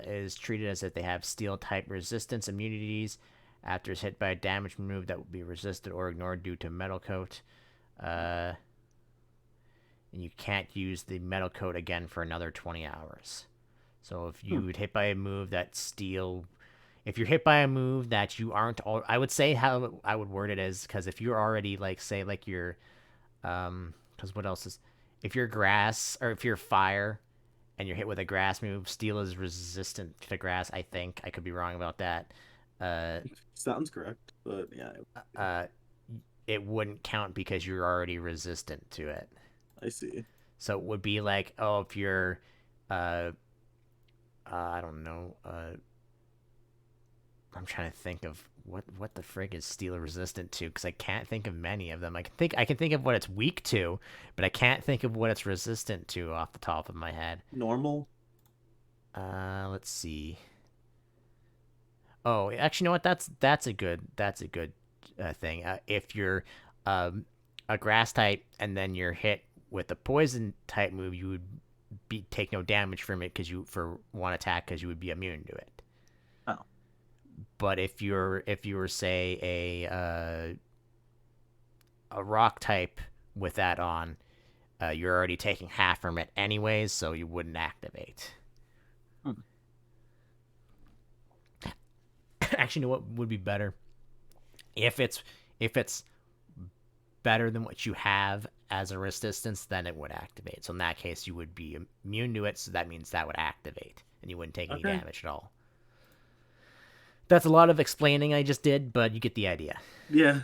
is treated as if they have steel type resistance immunities after it's hit by a damage move that will be resisted or ignored due to metal coat. And you can't use the metal coat again for another 20 hours. So if you would hit by a move that steel, if you're hit by a move that you aren't, I would say how I would word it is, because if you're already like, say, like you're, because what else is, if you're grass or if you're fire and you're hit with a grass move, steel is resistant to grass. I think I could be wrong about that. Sounds correct, but yeah. Uh, it wouldn't count because you're already resistant to it. I see. So it would be like, oh, if you're, uh, I don't know, I'm trying to think of what the frig is steel resistant to, because I can't think of many of them. I can think of what it's weak to, but I can't think of what it's resistant to off the top of my head. Normal. Let's see. Oh, actually, you know what? That's a good thing. If you're a grass type and then you're hit with a poison type move, you would take no damage from it because you for one attack because you would be immune to it. Oh. But if you were say a rock type with that on, you're already taking half from it anyways, so you wouldn't activate. Hmm. Actually, you know what would be better? If it's better than what you have as a resistance, then it would activate. So in that case, you would be immune to it, so that means that would activate, and you wouldn't take any Okay. damage at all. That's a lot of explaining I just did, but you get the idea. Yeah.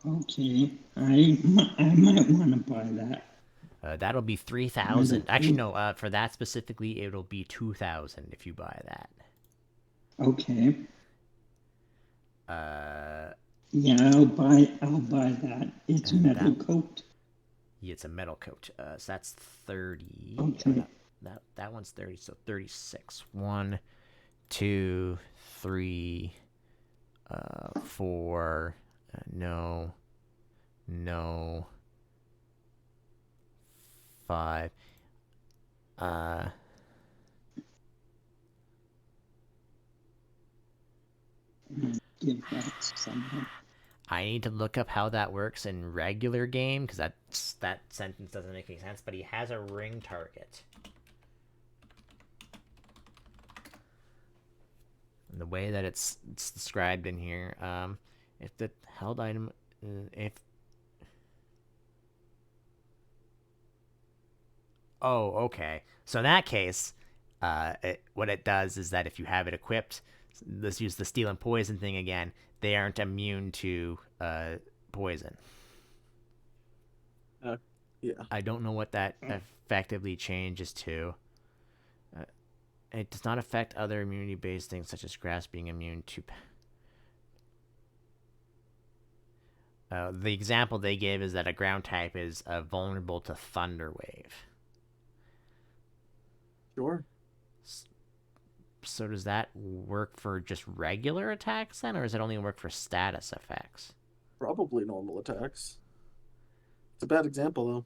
Okay. I might want to buy that. That'll be 3,000. Actually, no. For that specifically, it'll be 2,000 if you buy that. Okay. Yeah, I'll buy that. It's metal coat. Yeah, it's a metal coat. So that's 30. Okay. That one's 30. So 36. 1, 2, 3, 4. No. 5. Give that somehow. I need to look up how that works in regular game because that sentence doesn't make any sense. But he has a ring target. And the way that it's described in here, if the held item, if oh, okay. So in that case, what it does is that if you have it equipped, let's use the steel and poison thing again. They aren't immune to poison. Yeah. I don't know what that effectively changes to. Uh, it does not affect other immunity-based things such as grass being immune to. The example they gave is that a ground type is vulnerable to thunder wave. Sure. So does that work for just regular attacks then, or does it only work for status effects? Probably normal attacks. It's a bad example,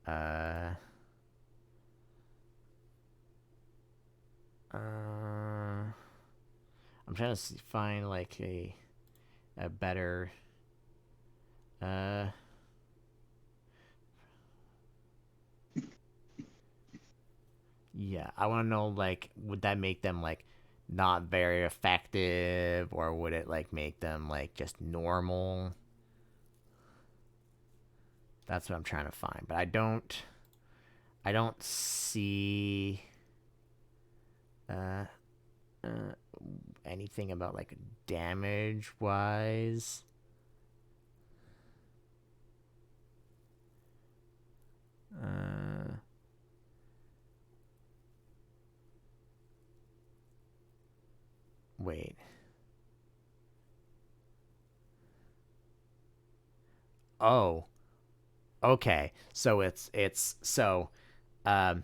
Uh, I'm trying to find like a better. Uh, yeah, I want to know like would that make them like not very effective, or would it like make them like just normal? That's what I'm trying to find, but I don't see uh, uh anything about like damage wise. Uh, wait. Oh, okay. So it's so um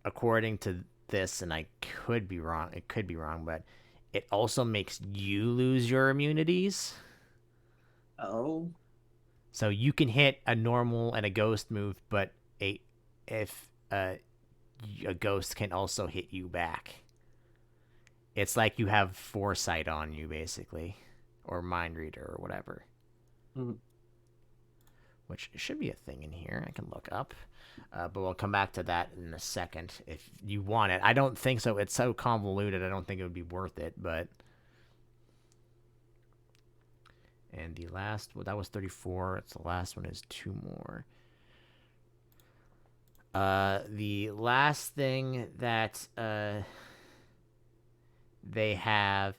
according to this, and I could be wrong. It could be wrong, but it also makes you lose your immunities. though. Oh. So you can hit a normal and a ghost move, but a if a ghost can also hit you back. It's like you have foresight on you, basically, or mind reader or whatever, Mhm. which should be a thing in here. I can look up, but we'll come back to that in a second if you want it. I don't think so. It's so convoluted. I don't think it would be worth it. But and the last, well, that was 34. It's the last one is two more. The last thing that they have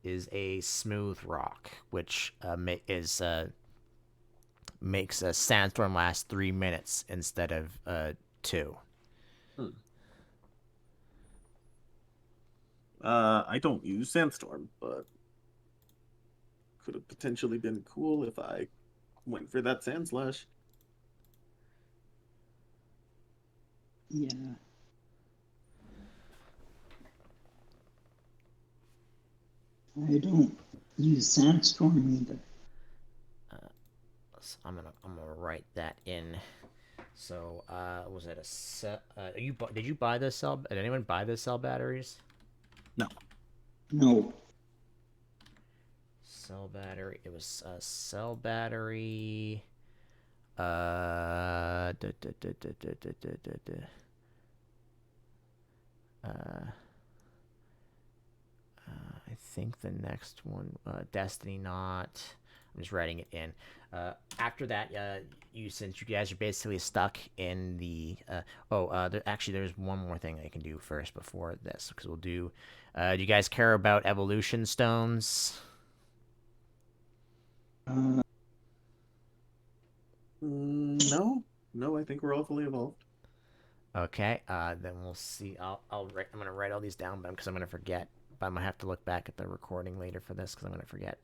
is a smooth rock, which makes a sandstorm last 3 minutes instead of two. Hmm. I don't use Sandstorm, but could have potentially been cool if I went for that Sand Slash. Yeah. I don't use Sandstorm either. So I'm gonna write that in. So was it a cell? Did you buy the cell? Did anyone buy the cell batteries? No. No. Cell battery. It was a cell battery. Da, da, da, da, da, da, da, da, da. Uh, I think the next one, Destiny Not. I'm just writing it in. After that, since you guys are basically stuck in the. Actually, there's one more thing I can do first before this, because we'll do. Do you guys care about evolution stones? Uh, No. No, I think we're all fully evolved. Okay. Then we'll see. I'm gonna write all these down, but because I'm gonna forget. But I'm gonna have to look back at the recording later for this because I'm gonna forget.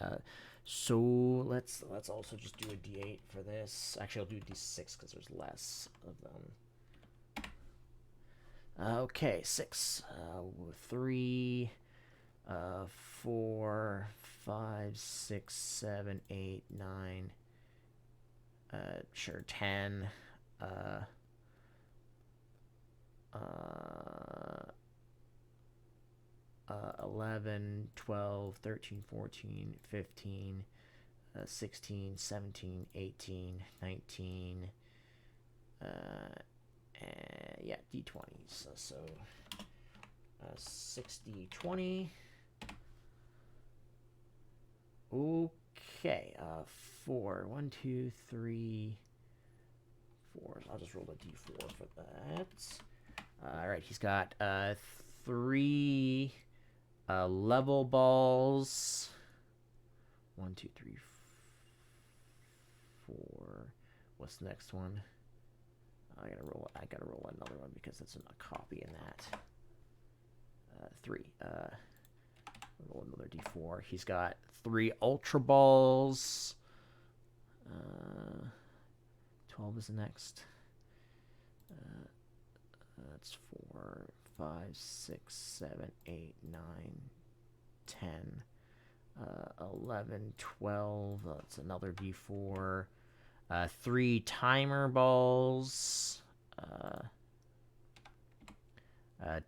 So let's also just do a D8 for this. Actually, I'll do a D6 because there's less of them. Okay, 6, 3, 4, 5, 6, 7, 8, 9. Sure, 10. Uh, uh, 11, 12, 13, 14, 15, 16, 17, 18, 19. Uh, yeah, D20s. So 60, 20. Okay, 4. 1, 2, 3, 4. I'll just roll a D4 for that. Alright, he's got 3 level balls. 1, 2, 3, 4. what's the next one? I gotta roll another one because it's a copy in that. 3. Roll another d4. He's got 3 Ultra Balls. 12 is the next. That's 4, 5, 6, 7, 8, 9, 10, 11, 12. That's another d4. 3 Timer Balls.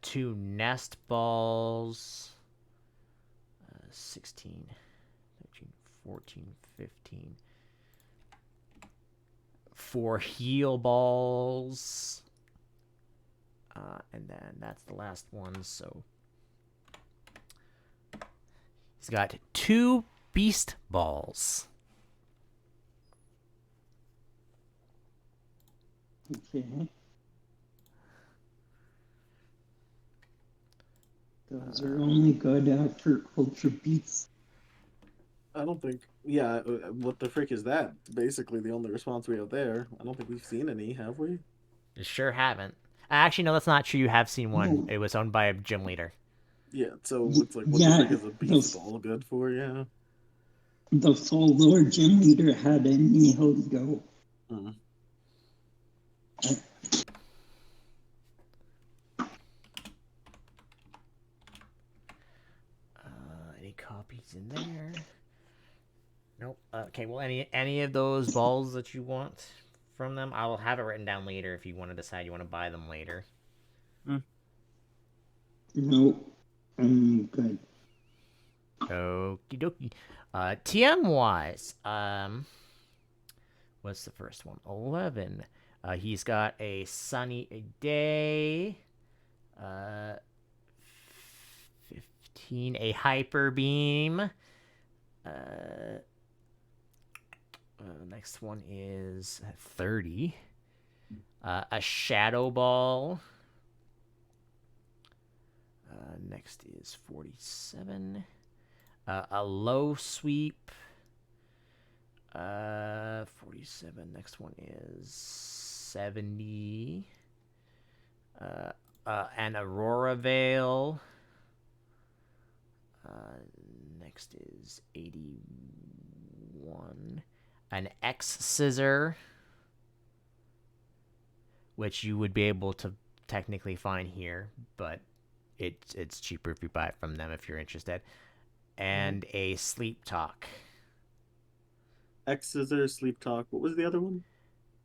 2 Nest Balls. 16, 13, 14, 15. 4 Heal Balls. And then that's the last one, so he's got 2 Beast Balls. Okay. Those are only good for Ultra Beats. I don't think. Yeah, what the frick is that? Basically, the only response we have there. I don't think we've seen any, have we? You sure haven't. Actually, no, that's not true. You have seen one. No. It was owned by a gym leader. Yeah, so it's like, what Yeah, the frick is a beast ball good for? Yeah. The full Lord Gym Leader had a Nihilego. Mm. Any copies in there? Nope. Okay, well, any of those balls that you want from them, I'll have it written down later if you want to decide you want to buy them later. No, I'm good. Okie dokie. TM wise, what's the first one? 11. He's got a sunny day. 15, a hyper beam. Next one is 30. A shadow ball. Next is 47. A low sweep. 47. Next one is 70. An Aurora Veil. Next is 81. An X Scissor, which you would be able to technically find here, but it's cheaper if you buy it from them if you're interested. And a Sleep Talk. X Scissor, Sleep Talk. What was the other one?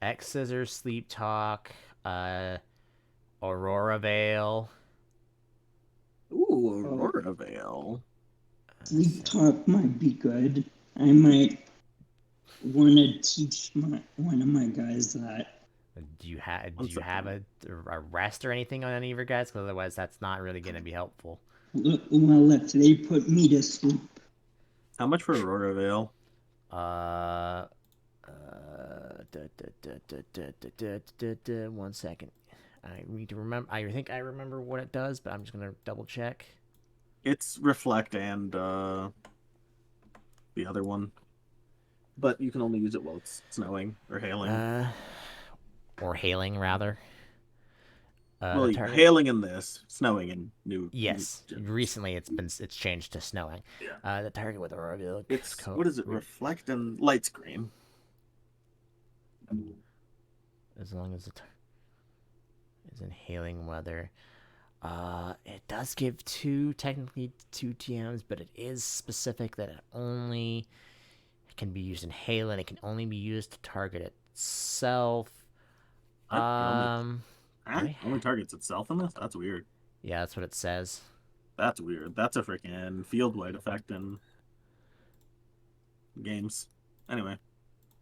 X Scissor, Sleep Talk, Aurora Veil. Ooh, Aurora Veil. Sleep Talk might be good. I might want to teach one of my guys that. Do you have a rest or anything on any of your guys? Because otherwise, that's not really going to be helpful. Well, if they put me to sleep. How much for Aurora Veil? 1 second. I need to remember. I think I remember what it does, but I'm just gonna double check. It's Reflect and the other one, but you can only use it while it's snowing or hailing. Or hailing rather. Well, hailing in this, snowing in new. Yes, new recently it's changed to snowing. Yeah. The target with Aurora Veil. It's what is it? Reflect and light screen. As long as it is in hailing weather. It does give technically two TMs, but it is specific that it can be used in hail and it can only be used to target itself. Only targets itself in this? That's weird. Yeah, that's what it says. That's weird. That's a freaking field-wide effect in games. Anyway.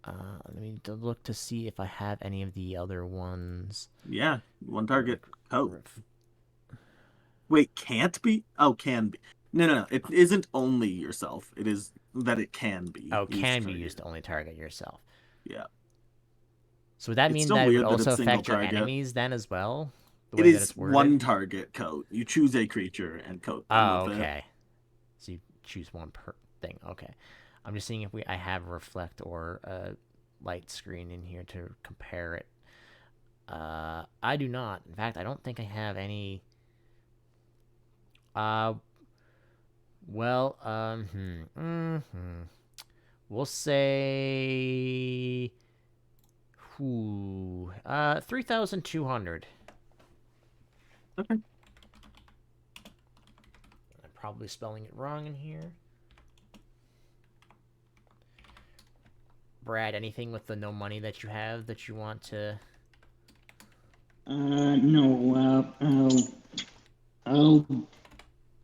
Let me look to see if I have any of the other ones. Yeah, one target coat. Wait, can't be? Oh, can be. No. It isn't only yourself. It is that it can be. Oh, can be used to only target yourself. Yeah. So would that mean that it would also affect your enemies then as well? The way that it's worded? One target coat. You choose a creature and coat them with okay. it. So you choose one per thing. Okay. I'm just seeing if I have reflect or light screen in here to compare it. I do not. In fact, I don't think I have any. Uh, well, we'll say, 3,200. Okay. I'm probably spelling it wrong in here. Brad, anything with the no money that you have that you want to? No, I'll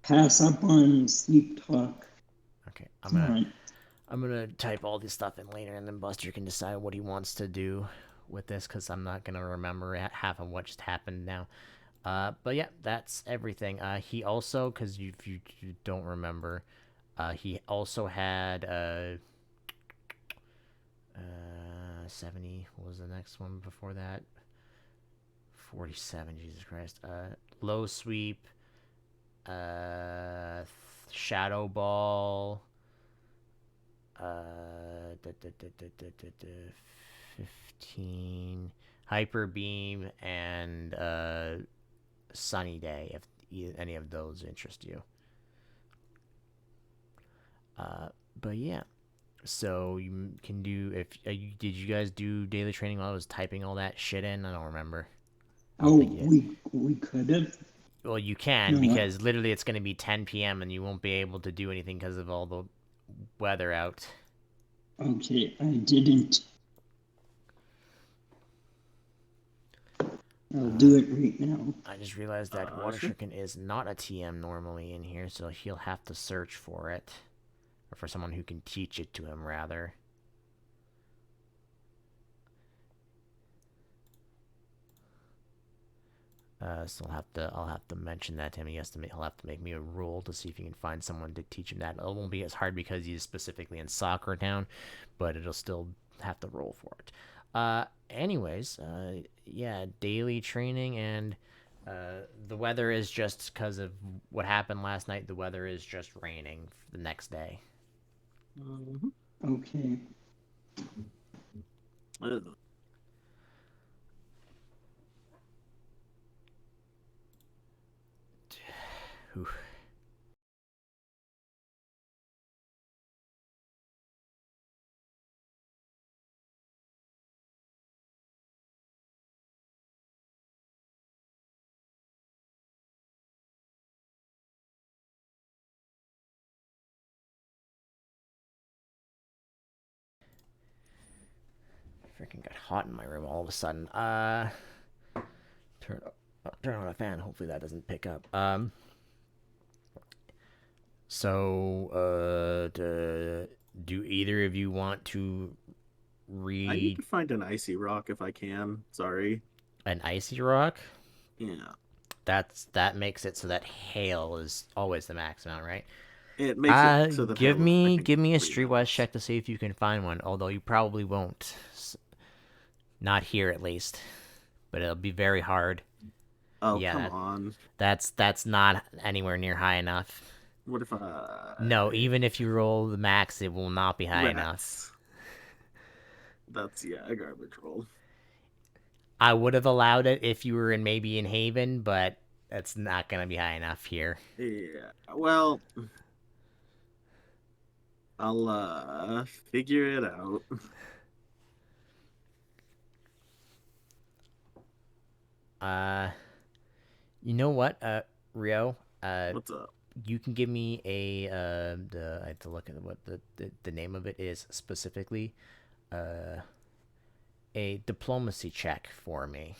pass up on sleep talk. Okay, Alright. I'm gonna type all this stuff in later, and then Buster can decide what he wants to do with this, because I'm not gonna remember half of what just happened now. But yeah, that's everything. He also, because if you don't remember, he also had 70. What was the next one before that? 47. Jesus Christ. Low sweep. Shadow ball. 15. Hyper beam and sunny day, if any of those interest you. But yeah, so you can do, if did you guys do daily training while I was typing all that shit in? I don't remember. We could have. Well, you can, No, because literally it's going to be 10 p.m. and you won't be able to do anything because of all the weather out. Okay, I didn't. I'll do it right now. I just realized that Water Sure. Shuriken is not a TM normally in here, so he'll have to search for it. Or for someone who can teach it to him, rather. So I'll have to mention that to him. He'll have to make me a rule to see if he can find someone to teach him that. It won't be as hard because he's specifically in Soccer Town, but it'll still have to roll for it. Anyways, yeah, daily training, and the weather is just because of what happened last night. The weather is just raining the next day. Okay. Whew. Freaking got hot in my room all of a sudden. Turn on a fan. Hopefully that doesn't pick up. So, do either of you want to I need read to find an icy rock if I can. Sorry. an icy rock? Yeah. That makes it so that hail is always the max amount, right? It makes it so that Give I me think, a 3 streetwise minutes. check to see if you can find one. Although you probably won't. Not here, at least. But it'll be very hard. Oh, Yeah, come on. that's not anywhere near high enough. What if I... No, even if you roll the max, it will not be high enough. That's, yeah, a garbage roll. I would have allowed it if you were maybe in Haven, but that's not gonna be high enough here. Yeah, well... I'll, figure it out. You know what, Rio? What's up? You can give me I have to look at what the name of it is specifically. A diplomacy check for me.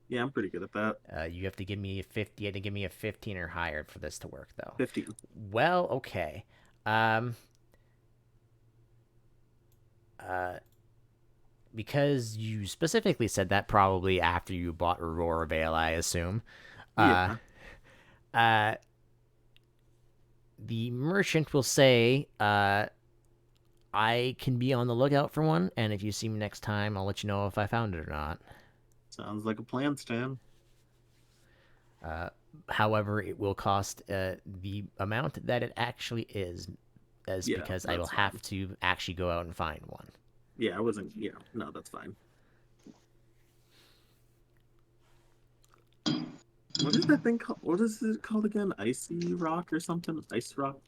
Yeah, I'm pretty good at that. You have to give me a 50. You have to give me a 15 or higher for this to work, though. 15. Well, okay. Because you specifically said that probably after you bought Aurora Veil, I assume. Yeah. The merchant will say, I can be on the lookout for one, and if you see me next time, I'll let you know if I found it or not. Sounds like a plan, Stan. However, it will cost the amount that it actually is, because I will have to actually go out and find one. Yeah, I wasn't. Yeah, no, that's fine. What is that thing called? What is it called again? Icy rock or something? Ice rock?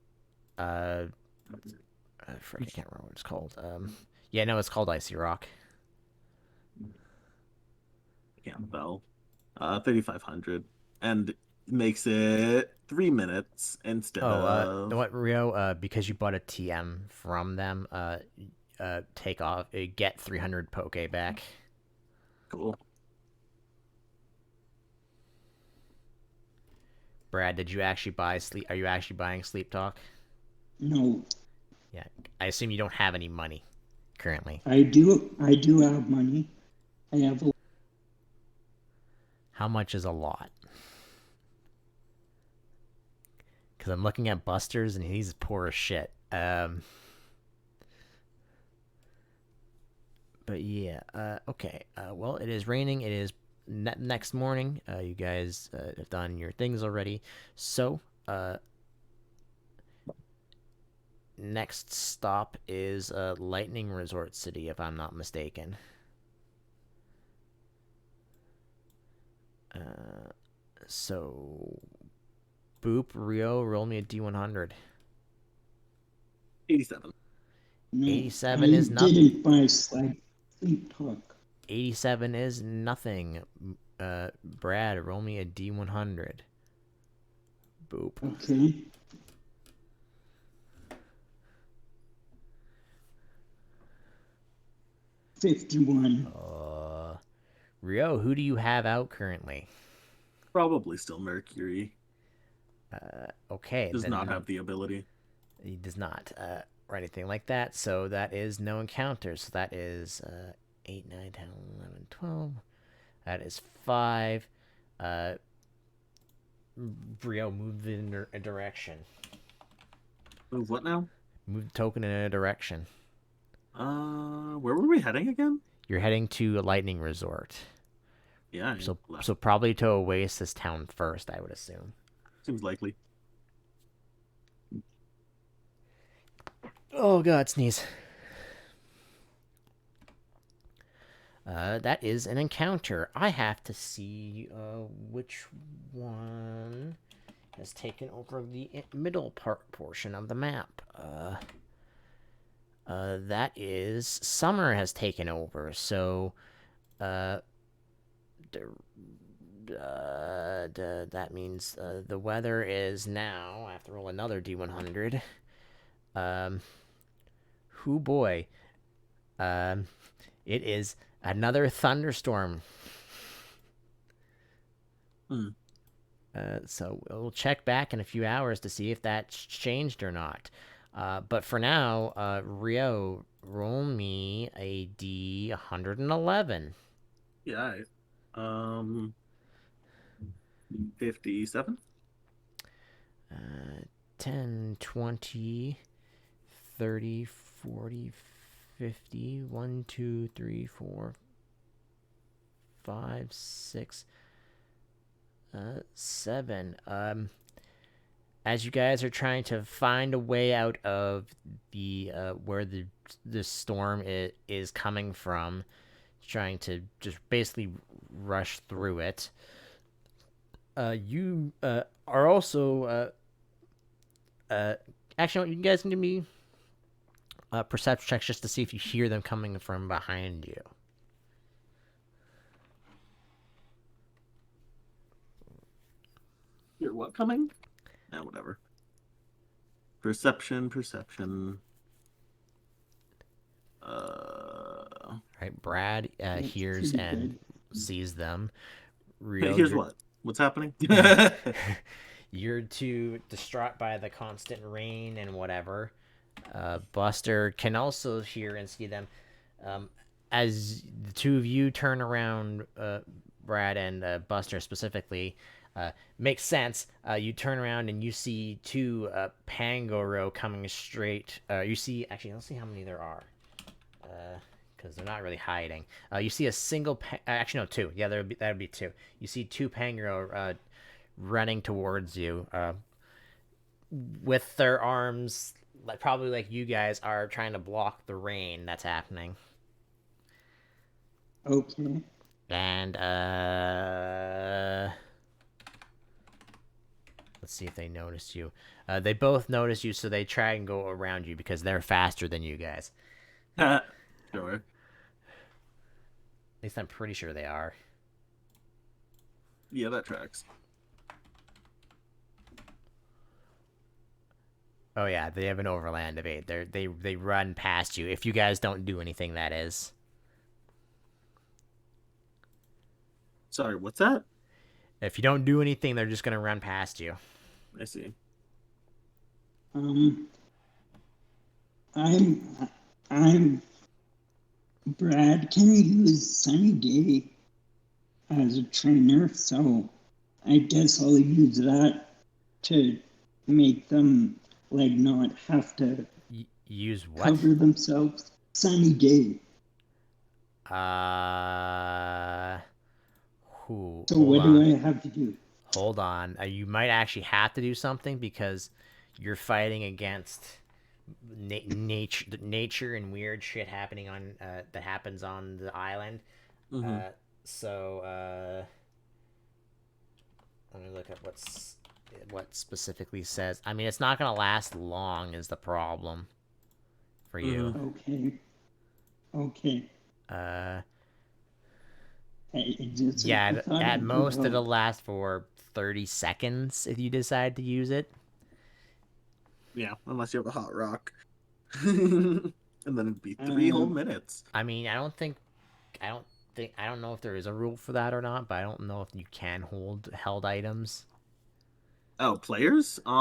Uh, frick, I can't remember what it's called. Yeah, no, it's called Icy Rock. Campbell. 3,500. And makes it 3 minutes instead Oh, of. what Rio? Because you bought a TM from them, take off, get 300 poke back. Cool. Brad, did you actually buy sleep? Are you actually buying Sleep Talk? No, Yeah, I assume you don't have any money currently. I do have money. I have a How much is a lot? Because I'm looking at Buster's and he's poor as shit. But yeah, okay. Well, it is raining. It is next morning. You guys have done your things already. So, next stop is Lightning Resort City, if I'm not mistaken. So, Boop, Rio, roll me a D100. 87. no. 87 I is not. didn't buy sleep talk. 87 is nothing. Brad, roll me a D100. Boop. Okay. 51. Rio, who do you have out currently? Probably still Mercury. Okay, Does then not have the ability. he does not or anything like that. So that is no encounter. So that is 8, 9, 10, 11, 12. That is 5. Rio, move in a direction. Move what now? Move the token in a direction. Where were we heading again? You're heading to a lightning resort. Yeah. So probably to Oasis Town first, I would assume. Seems likely. Oh god, sneeze. That is an encounter. I have to see which one has taken over the middle portion of the map. That is summer has taken over. So, that means the weather is now. I have to roll another D100. Whoo boy. It is another thunderstorm. So we'll check back in a few hours to see if that's changed or not. But for now, Rio, roll me a D111. Yeah. 57. 10, 20, 30, 40, 50, 1, 2, 3, 4, 5, 6, 7. As you guys are trying to find a way out of the where the storm is coming from, trying to just basically rush through it. You are also actually, you guys can give me perception checks just to see if you hear them coming from behind you. Hear what coming? Whatever. Perception. Right, Brad hears and sees them. Rio, Here's what. What's happening? You're too distraught by the constant rain and whatever. Buster can also hear and see them. As the two of you turn around, Brad and Buster specifically, makes sense. You turn around and you see two Pangoro coming straight. You see, actually, let's see how many there are. Because they're not really hiding. You see a single, actually no, two. Yeah, that would be two. You see two Pangoro running towards you, with their arms, probably like you guys are trying to block the rain that's happening. Okay. And let's see if they notice you. They both notice you, so they try and go around you because they're faster than you guys. Sure. At least I'm pretty sure they are. Yeah, that tracks. Oh yeah, they have an overland of 8. They run past you if you guys don't do anything. That is. Sorry, what's that? If you don't do anything, they're just gonna run past you. I see. Um, I'm Brad. Can use Sunny Day as a trainer, so I guess I'll use that to make them like not have to Use what? cover themselves. Sunny Day. Uh, So hold what do on. I have to do? Hold on. You might actually have to do something because you're fighting against nature and weird shit happening on that happens on the island. Mm-hmm. So let me look at what specifically says. I mean, it's not gonna last long. Is the problem for you? Mm-hmm. Okay. Okay. Uh, I thought at it would most it'll help. last for 30 seconds if you decide to use it. Yeah, unless you have a hot rock. And then it'd be 3 whole minutes. I mean, I don't I don't know if there is a rule for that or not, but I don't know if you can hold held items. Oh, players? Yeah,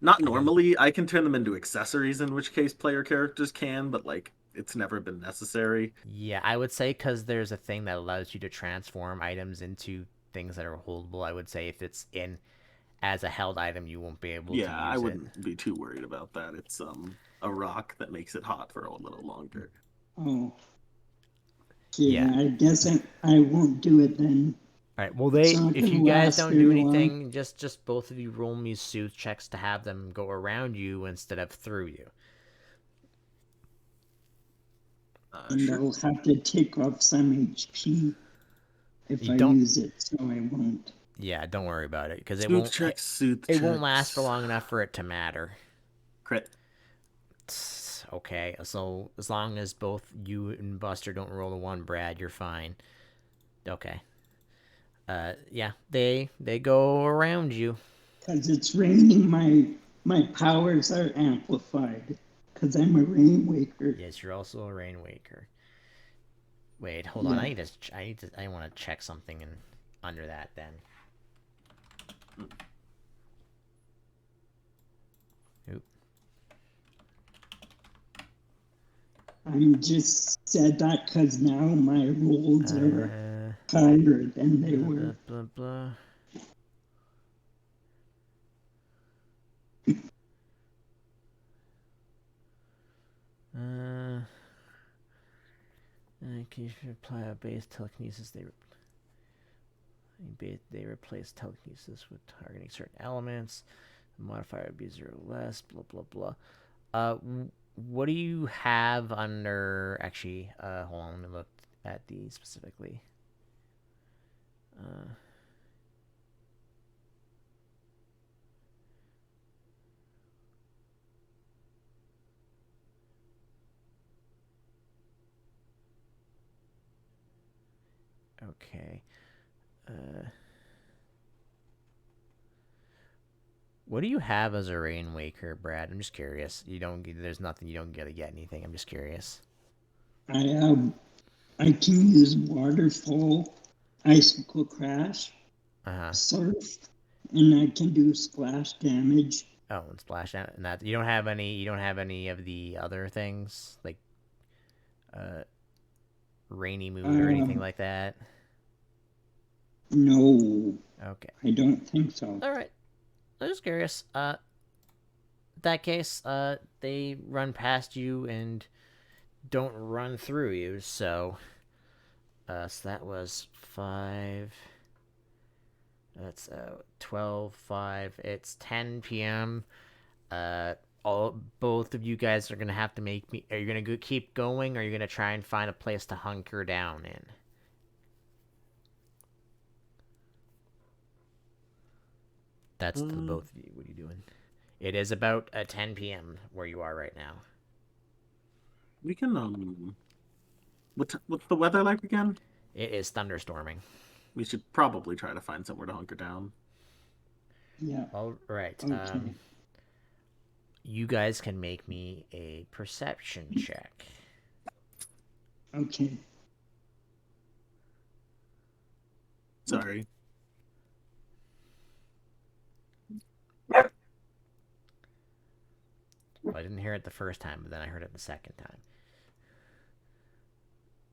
Not I don't. normally. I can turn them into accessories, in which case player characters can, but like it's never been necessary. Yeah, I would say because there's a thing that allows you to transform items into things that are holdable. I would say if it's in as a held item, you won't be able to Yeah, I use it. wouldn't be too worried about that. It's a rock that makes it hot for a little longer. Oh, Yeah. yeah. I guess I won't do it then. All right. Well, It's not if gonna you guys last don't do very long. anything, just both of you roll me sooth checks to have them go around you instead of through you. And Sure. I'll have to take off some HP if You I don't. use it, so I won't. Yeah, don't worry about it because Sooth checks, sooth it won't last for checks. long enough for it to matter. Crit. Okay, so as long as both you and Buster don't roll a 1, Brad, you're fine. Okay. Yeah, they go around you. Because it's raining, my powers are amplified. Because I'm a rainwaker. Yes, you're also a Rainwaker. Wait, hold on. Yeah. I want to check something under that then. Oop. I'm just said that because now my rolls are higher than they were. Blah, blah. Can you apply a base telekinesis? They replace telekinesis with targeting certain elements. The modifier would be 0 less. Blah blah blah. What do you have under? Actually, hold on. Let me look at these specifically. Okay. What do you have as a Rainwaker, Brad? I'm just curious. You don't. There's nothing. You don't get anything. I'm just curious. I can use waterfall, icicle crash, Uh-huh. surf, and I can do splash damage. Oh, and splash out and that. You don't have any. You don't have any of the other things like rainy mood or anything like that. No, Okay. I don't think so. All right. I'm just curious. That case, they run past you and don't run through you. So that was 5. That's 12, 5. It's 10 p.m. both of you guys are gonna have to make me. Are you gonna keep going, or are you gonna try and find a place to hunker down in? That's the both of you. What are you doing? It is about 10 p.m. where you are right now. We can what's the weather like again? It is thunderstorming. We should probably try to find somewhere to hunker down. Yeah. All right. Okay. You guys can make me a perception check. Okay. Sorry. Well, I didn't hear it the first time, but then I heard it the second time.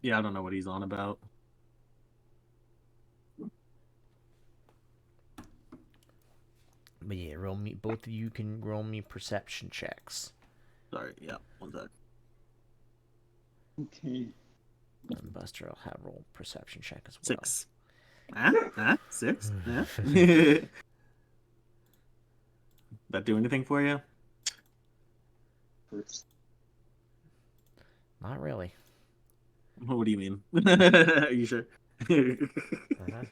Yeah, I don't know what he's on about. But yeah, roll me. Both of you can roll me perception checks. Sorry, yeah, one sec. Okay. And Buster will have roll perception check as well. 6. 6? That do anything for you? First. Not really. What do you mean? Are you sure? Uh-huh.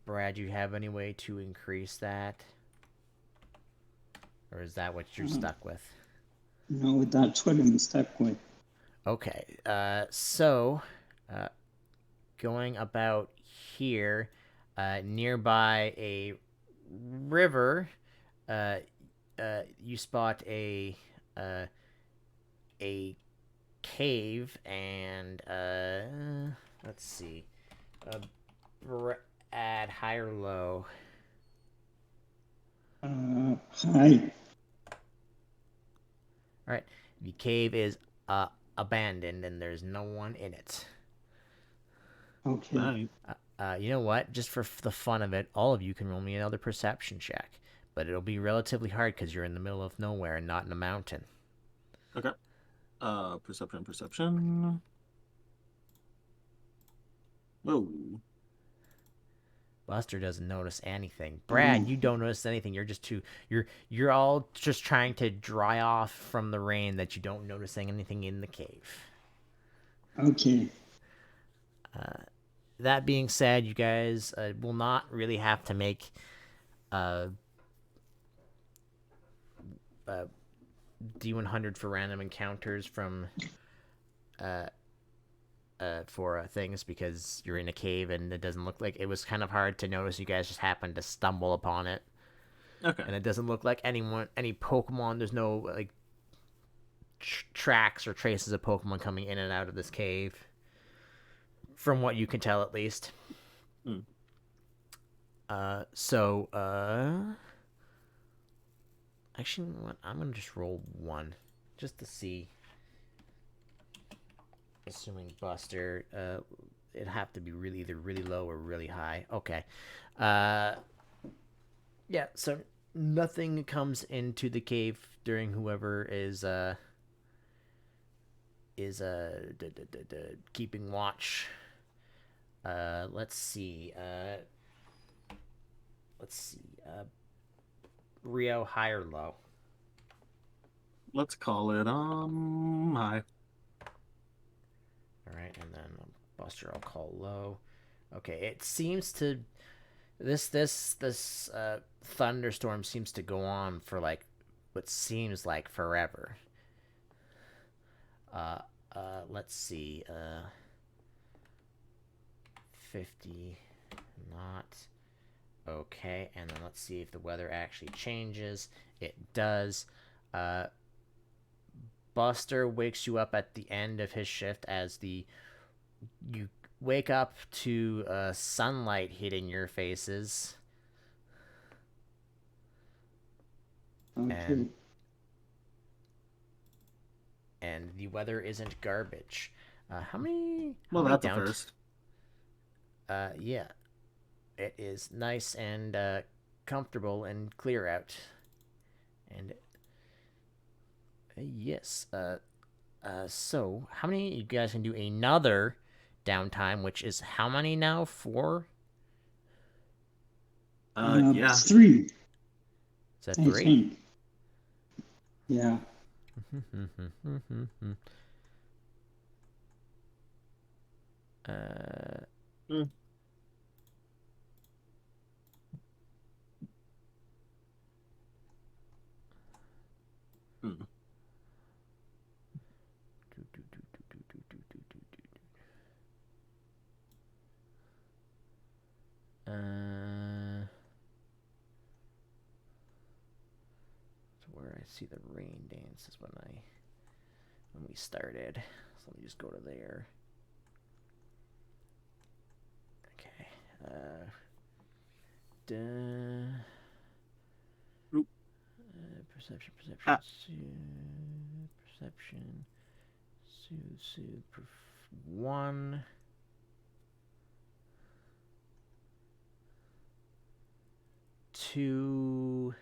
Brad, you have any way to increase that? Or is that what you're stuck with? No, that's what I'm stuck with. Okay, so going about here, nearby a river, you spot a cave, and let's see, add high or low. Hi. All right, the cave is abandoned, and there's no one in it. Okay. You know what? Just for the fun of it, all of you can roll me another perception check, but it'll be relatively hard because you're in the middle of nowhere and not in a mountain. Okay. Perception. Whoa. Buster doesn't notice anything. Brad, you don't notice anything. You're just you're all just trying to dry off from the rain that you don't notice anything in the cave. Okay. That being said, you guys will not really have to make D100 for random encounters from for things, because you're in a cave and it doesn't look like it was kind of hard to notice. You guys just happened to stumble upon it. Okay. And it doesn't look like any Pokemon. There's no like tracks or traces of Pokemon coming in and out of this cave, from what you can tell, at least. Actually, you know what? I'm gonna just roll one, just to see. Assuming Buster, it'd have to be either really low or really high. Okay. Yeah. So nothing comes into the cave during whoever is keeping watch. Let's see. Rio, high or low? Let's call it high. All right, and then Buster I'll call low. Okay, it seems to this thunderstorm seems to go on for like what seems like forever. Let's see. 50 not okay, and then let's see if the weather actually changes. It does. Buster wakes you up at the end of his shift as you wake up to sunlight hitting your faces. Okay. And the weather isn't garbage. How many? Well, how many that's a first. Yeah, it is nice and comfortable and clear out. And yes, So how many? You guys can do another downtime, which is how many now? 4? Yeah. 3, Is that I 3? think. Yeah. uh, Mm. Mm. so where I see the rain dance is when we started. So let me just go to there. Okay. Oop. Perception, Ah. perception, soothe, 1. 2.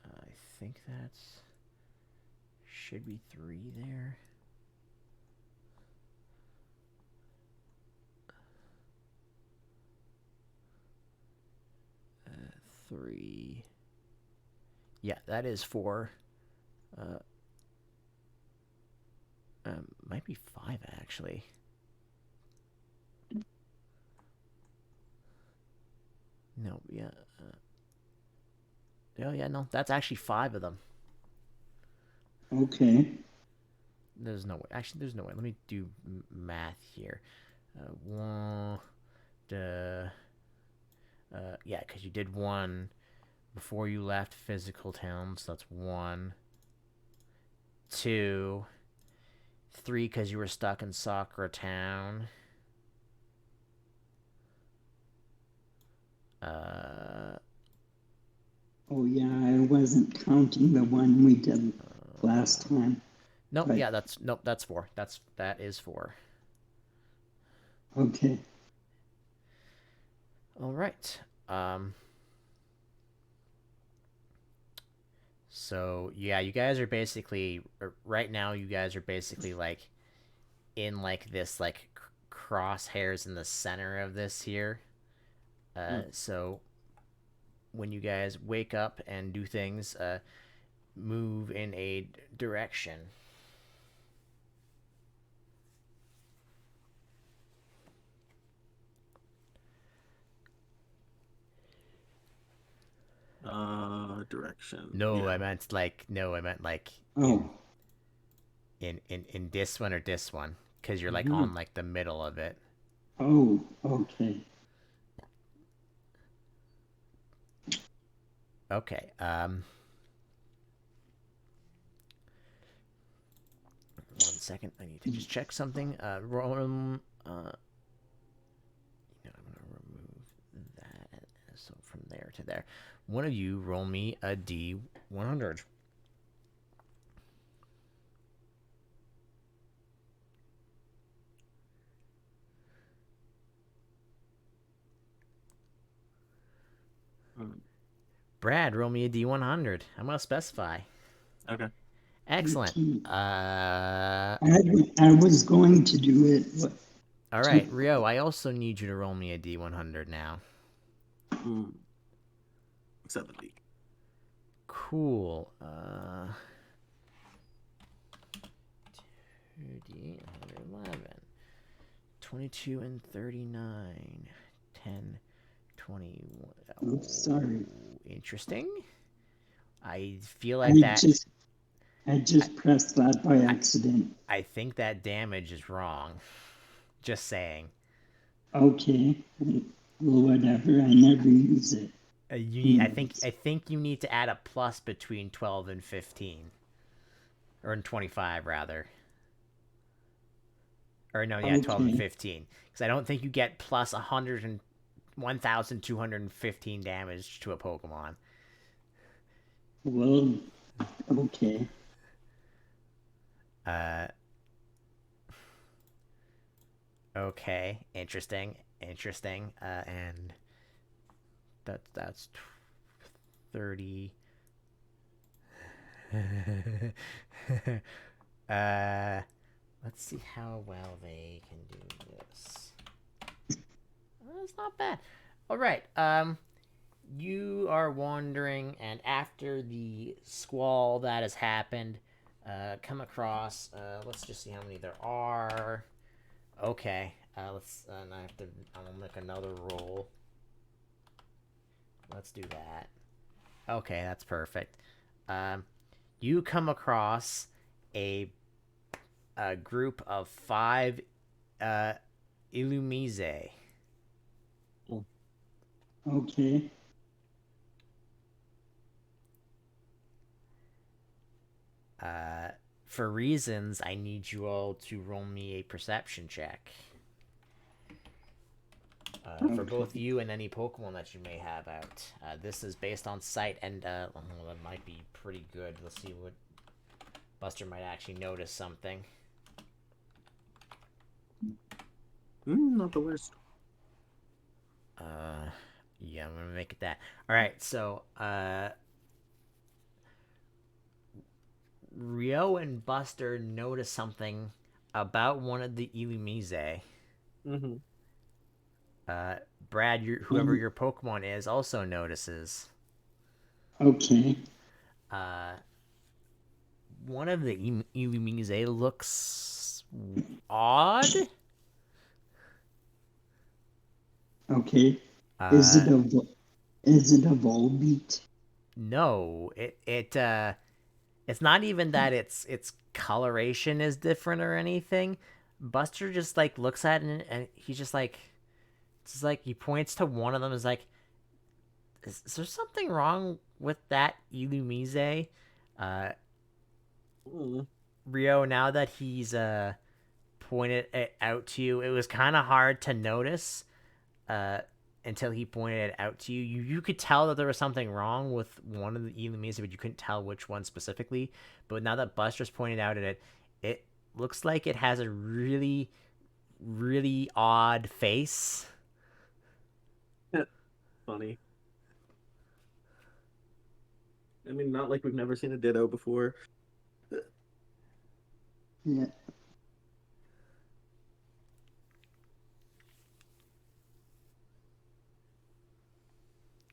I think that's should be 3 there. Uh, 3. Yeah, that is 4. Might be 5 actually. No, yeah. Oh yeah, no, that's actually 5 of them. Okay. There's no way. Actually, there's no way. Let me do math here. One, yeah, because you did 1 before you left physical town, so that's 1, 2, 3 because you were stuck in Sakura town. Oh, yeah, I wasn't counting the one we did last time. Nope, But, yeah, that's 4. That is 4. okay. All right. So yeah, you guys are basically right now. You guys are basically like in like this like crosshairs in the center of this here. So when you guys wake up and do things, move in a direction. Direction. No, Yeah. I meant like no, I meant like Oh. in this one or this one, because you're like on like the middle of it. Oh, okay. Okay. One second. I need to just check something. Roll. I'm gonna remove that. So from there to there. One of you roll me a D100. Brad, roll me a D100. I'm gonna specify. Okay. Excellent. 13. I was going to do it. But All right, Rio. I also need you to roll me a D100 now. 70. Cool. 2D, 111. 22 and 39. 10, 21. oh, sorry. Interesting. I feel I like that. just pressed that by accident. I think that damage is wrong. Just saying. Okay. Well, whatever. I never use it. I think you need to add a plus between 12 and 15, or in 25 rather. Or no, yeah, 12 and Okay. 15. Because I don't think you get plus 1,215 damage to a Pokemon. Well, okay. Okay, interesting, interesting. And that's 30. uh, let's see how well they can do this. That's not bad. All right. You are wandering, and after the squall that has happened, come across. Let's just see how many there are. Okay. Let's. And I have to. I'm gonna make another roll. Let's do that. Okay, that's perfect. Um, you come across a a group of 5 uh Illumise. Okay. Uh, for reasons, I need you all to roll me a perception check. For both you and any Pokemon that you may have out. This is based on sight, and that might be pretty good. Let's see what Buster might actually notice something. Not the worst. Yeah, I'm gonna make it that. All right, so Rio and Buster notice something about one of the Illumise. Mm-hmm. Brad, whoever your Pokemon is, also notices. Okay. One of the Illumise looks odd. Okay. Is it a Volbeat? No, it's not even that its coloration is different or anything. Buster just like looks at it and he's just like, it's like he points to one of them. Is like, is there something wrong with that Illumise? Uh, Rio, now that he's pointed it out to you, it was kind of hard to notice until he pointed it out to you. You could tell that there was something wrong with one of the Illumise, but you couldn't tell which one specifically. But now that Buster's pointed out at it, it looks like it has a really, really odd face. Funny. I mean, not like we've never seen a Ditto before. Yeah.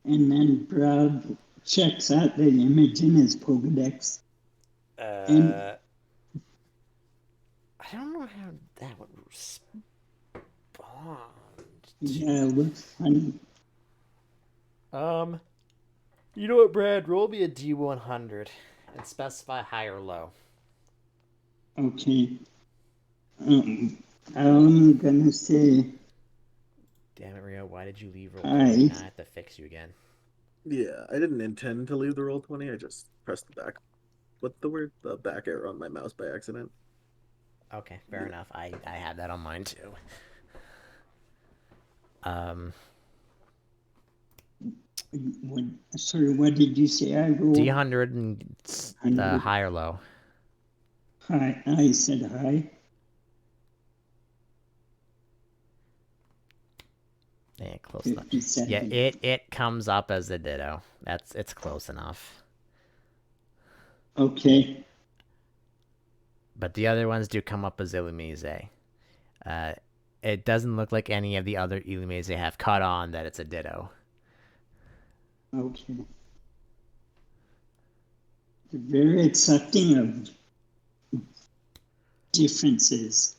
And then Brad checks out the image in his Pokedex. And I don't know how that would respond. yeah, it looks funny. You know what, Brad? Roll me a D100 and specify high or low. Okay. I'm gonna say Damn it, Rio! Why did you leave roll Hi. 20? Now I have to fix you again. Yeah, I didn't intend to leave the roll 20. I just pressed the back. What's the word? The back arrow on my mouse by accident. Okay, fair enough. I had that on mine too. what did you say I rolled? D100 and high or low. Hi, I said hi. Yeah, close enough. 57. Yeah, it comes up as a Ditto. It's close enough. Okay. But the other ones do come up as Illumise. It doesn't look like any of the other Illumise have caught on that it's a Ditto. Okay. They're very accepting of differences.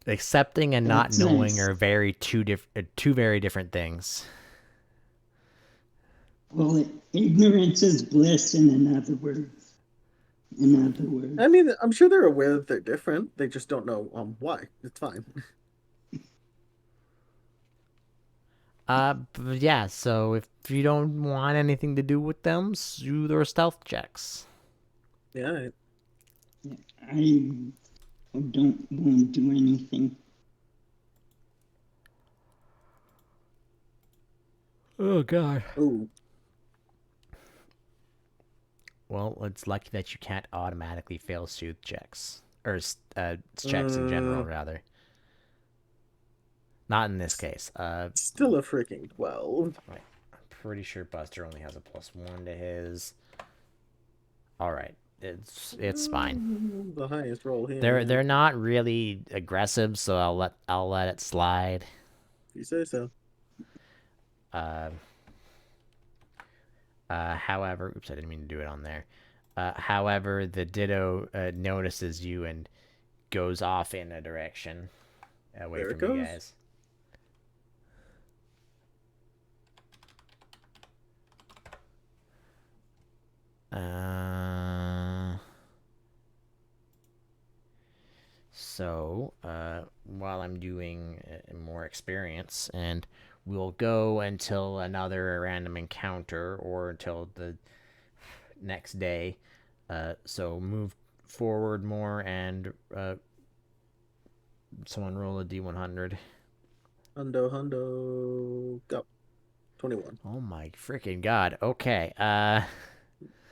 Accepting and not That's knowing nice. are two very different things. Well, ignorance is bliss in other words. I mean, I'm sure they're aware that they're different. They just don't know why. It's fine. Yeah, so if you don't want anything to do with them, do their stealth checks. Yeah. I won't do anything. Oh god. Oh. Well, it's lucky that you can't automatically fail soothe checks. Or checks in general, rather. Not in this case. Still a freaking 12. Right. I'm pretty sure Buster only has a +1 to his. All right. It's fine. The highest roll here. They're not really aggressive, so I'll let it slide. If you say so. However, oops, I didn't mean to do it on there. However, the Ditto notices you and goes off in a direction away There it from you goes. guys. So, while I'm doing more experience, and we'll go until another random encounter or until the next day. So move forward more and someone roll a D100. Hundo, go. 21. Oh my freaking god. Okay.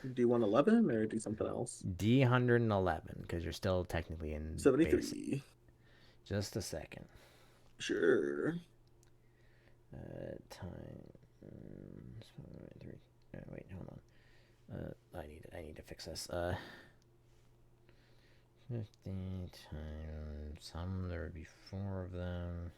D111 or do something else? D111 because you're still technically in 73. basic. Just a second. Sure. Time. Wait, hold on. I need to fix this. 50 times. There would be 4 of them.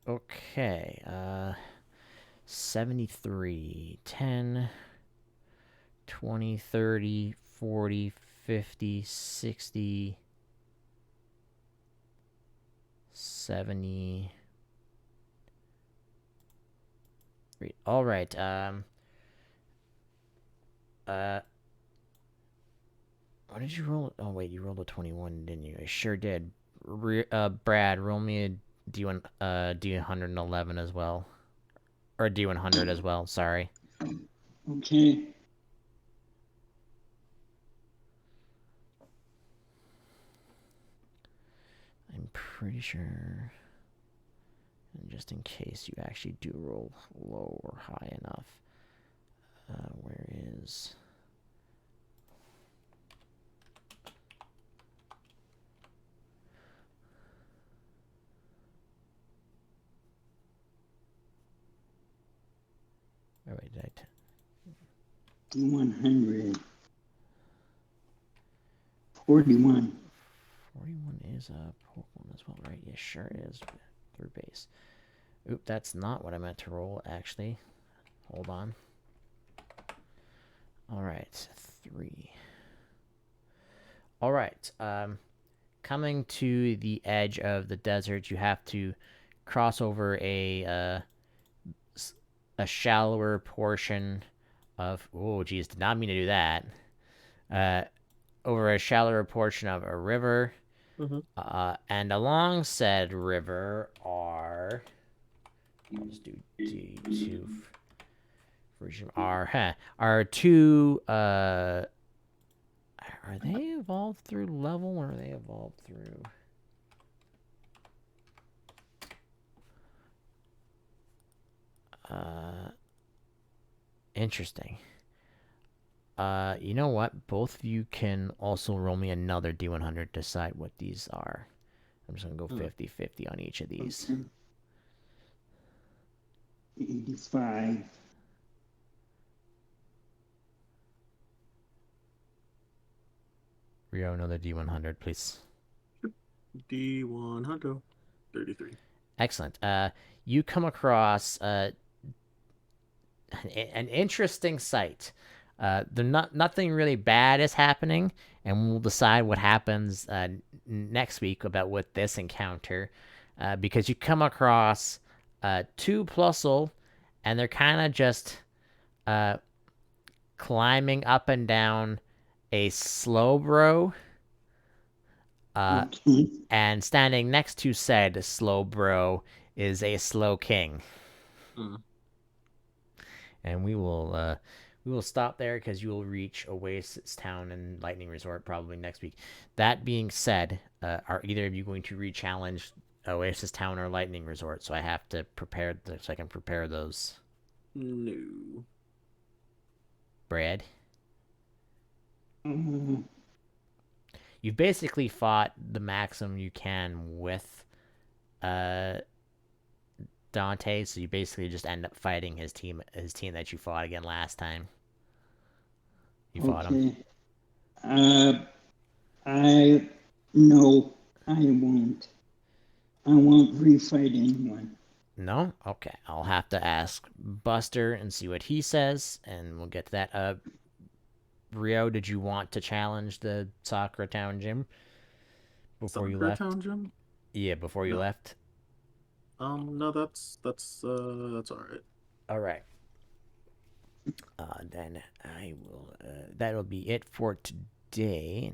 Okay. 73, 10, 20, 30, 40, 50, 60, 70. All right. What did you roll? Oh wait, you rolled a 21, didn't you? I sure did. Brad, roll me a D111 as well, or a D100 as well. Sorry. Okay. I'm pretty sure. And just in case you actually do roll low or high enough, where is? Oh wait, did I? D100. 41. 41 is a Pokemon as well, right? Yeah, sure is. Third base. Oop, that's not what I meant to roll, actually. Hold on. Alright, 3. Alright, coming to the edge of the desert, you have to cross over a shallower portion of... Oh, geez, did not mean to do that. Over a shallower portion of a river. Mm-hmm. And along said river are... I'll just do D2 version. Are 2... Are they evolved through level or are they evolved through... Interesting. You know what? Both of you can also roll me another D100 to decide what these are. I'm just going to go 50-50 on each of these. Okay. 85. Rio, another D100, please. D100. 33. Excellent. You come across an interesting sight. Nothing really bad is happening, and we'll decide what happens next week about with this encounter, because you come across 2 Plusle, and they're kind of just climbing up and down a Slowbro, Okay. and standing next to said Slowbro is a Slowking. Mm. And we will we will stop there because you will reach Oasis Town and Lightning Resort probably next week. That being said, are either of you going to re-challenge Oasis Town or Lightning Resort? So I have to prepare so I can prepare those. No. Brad, Uh, you've basically fought the maximum you can with uh Dante, so you basically just end up fighting his team that you fought again last time. You fought him. okay. I no, I won't. I won't refight anyone. No? Okay. I'll have to ask Buster and see what he says, and we'll get to that. Rio, did you want to challenge the Sakura Town gym before you Sakura left? Town Gym? Yeah, before you No. left. No, that's all right. All right. Then I will. That'll be it for today.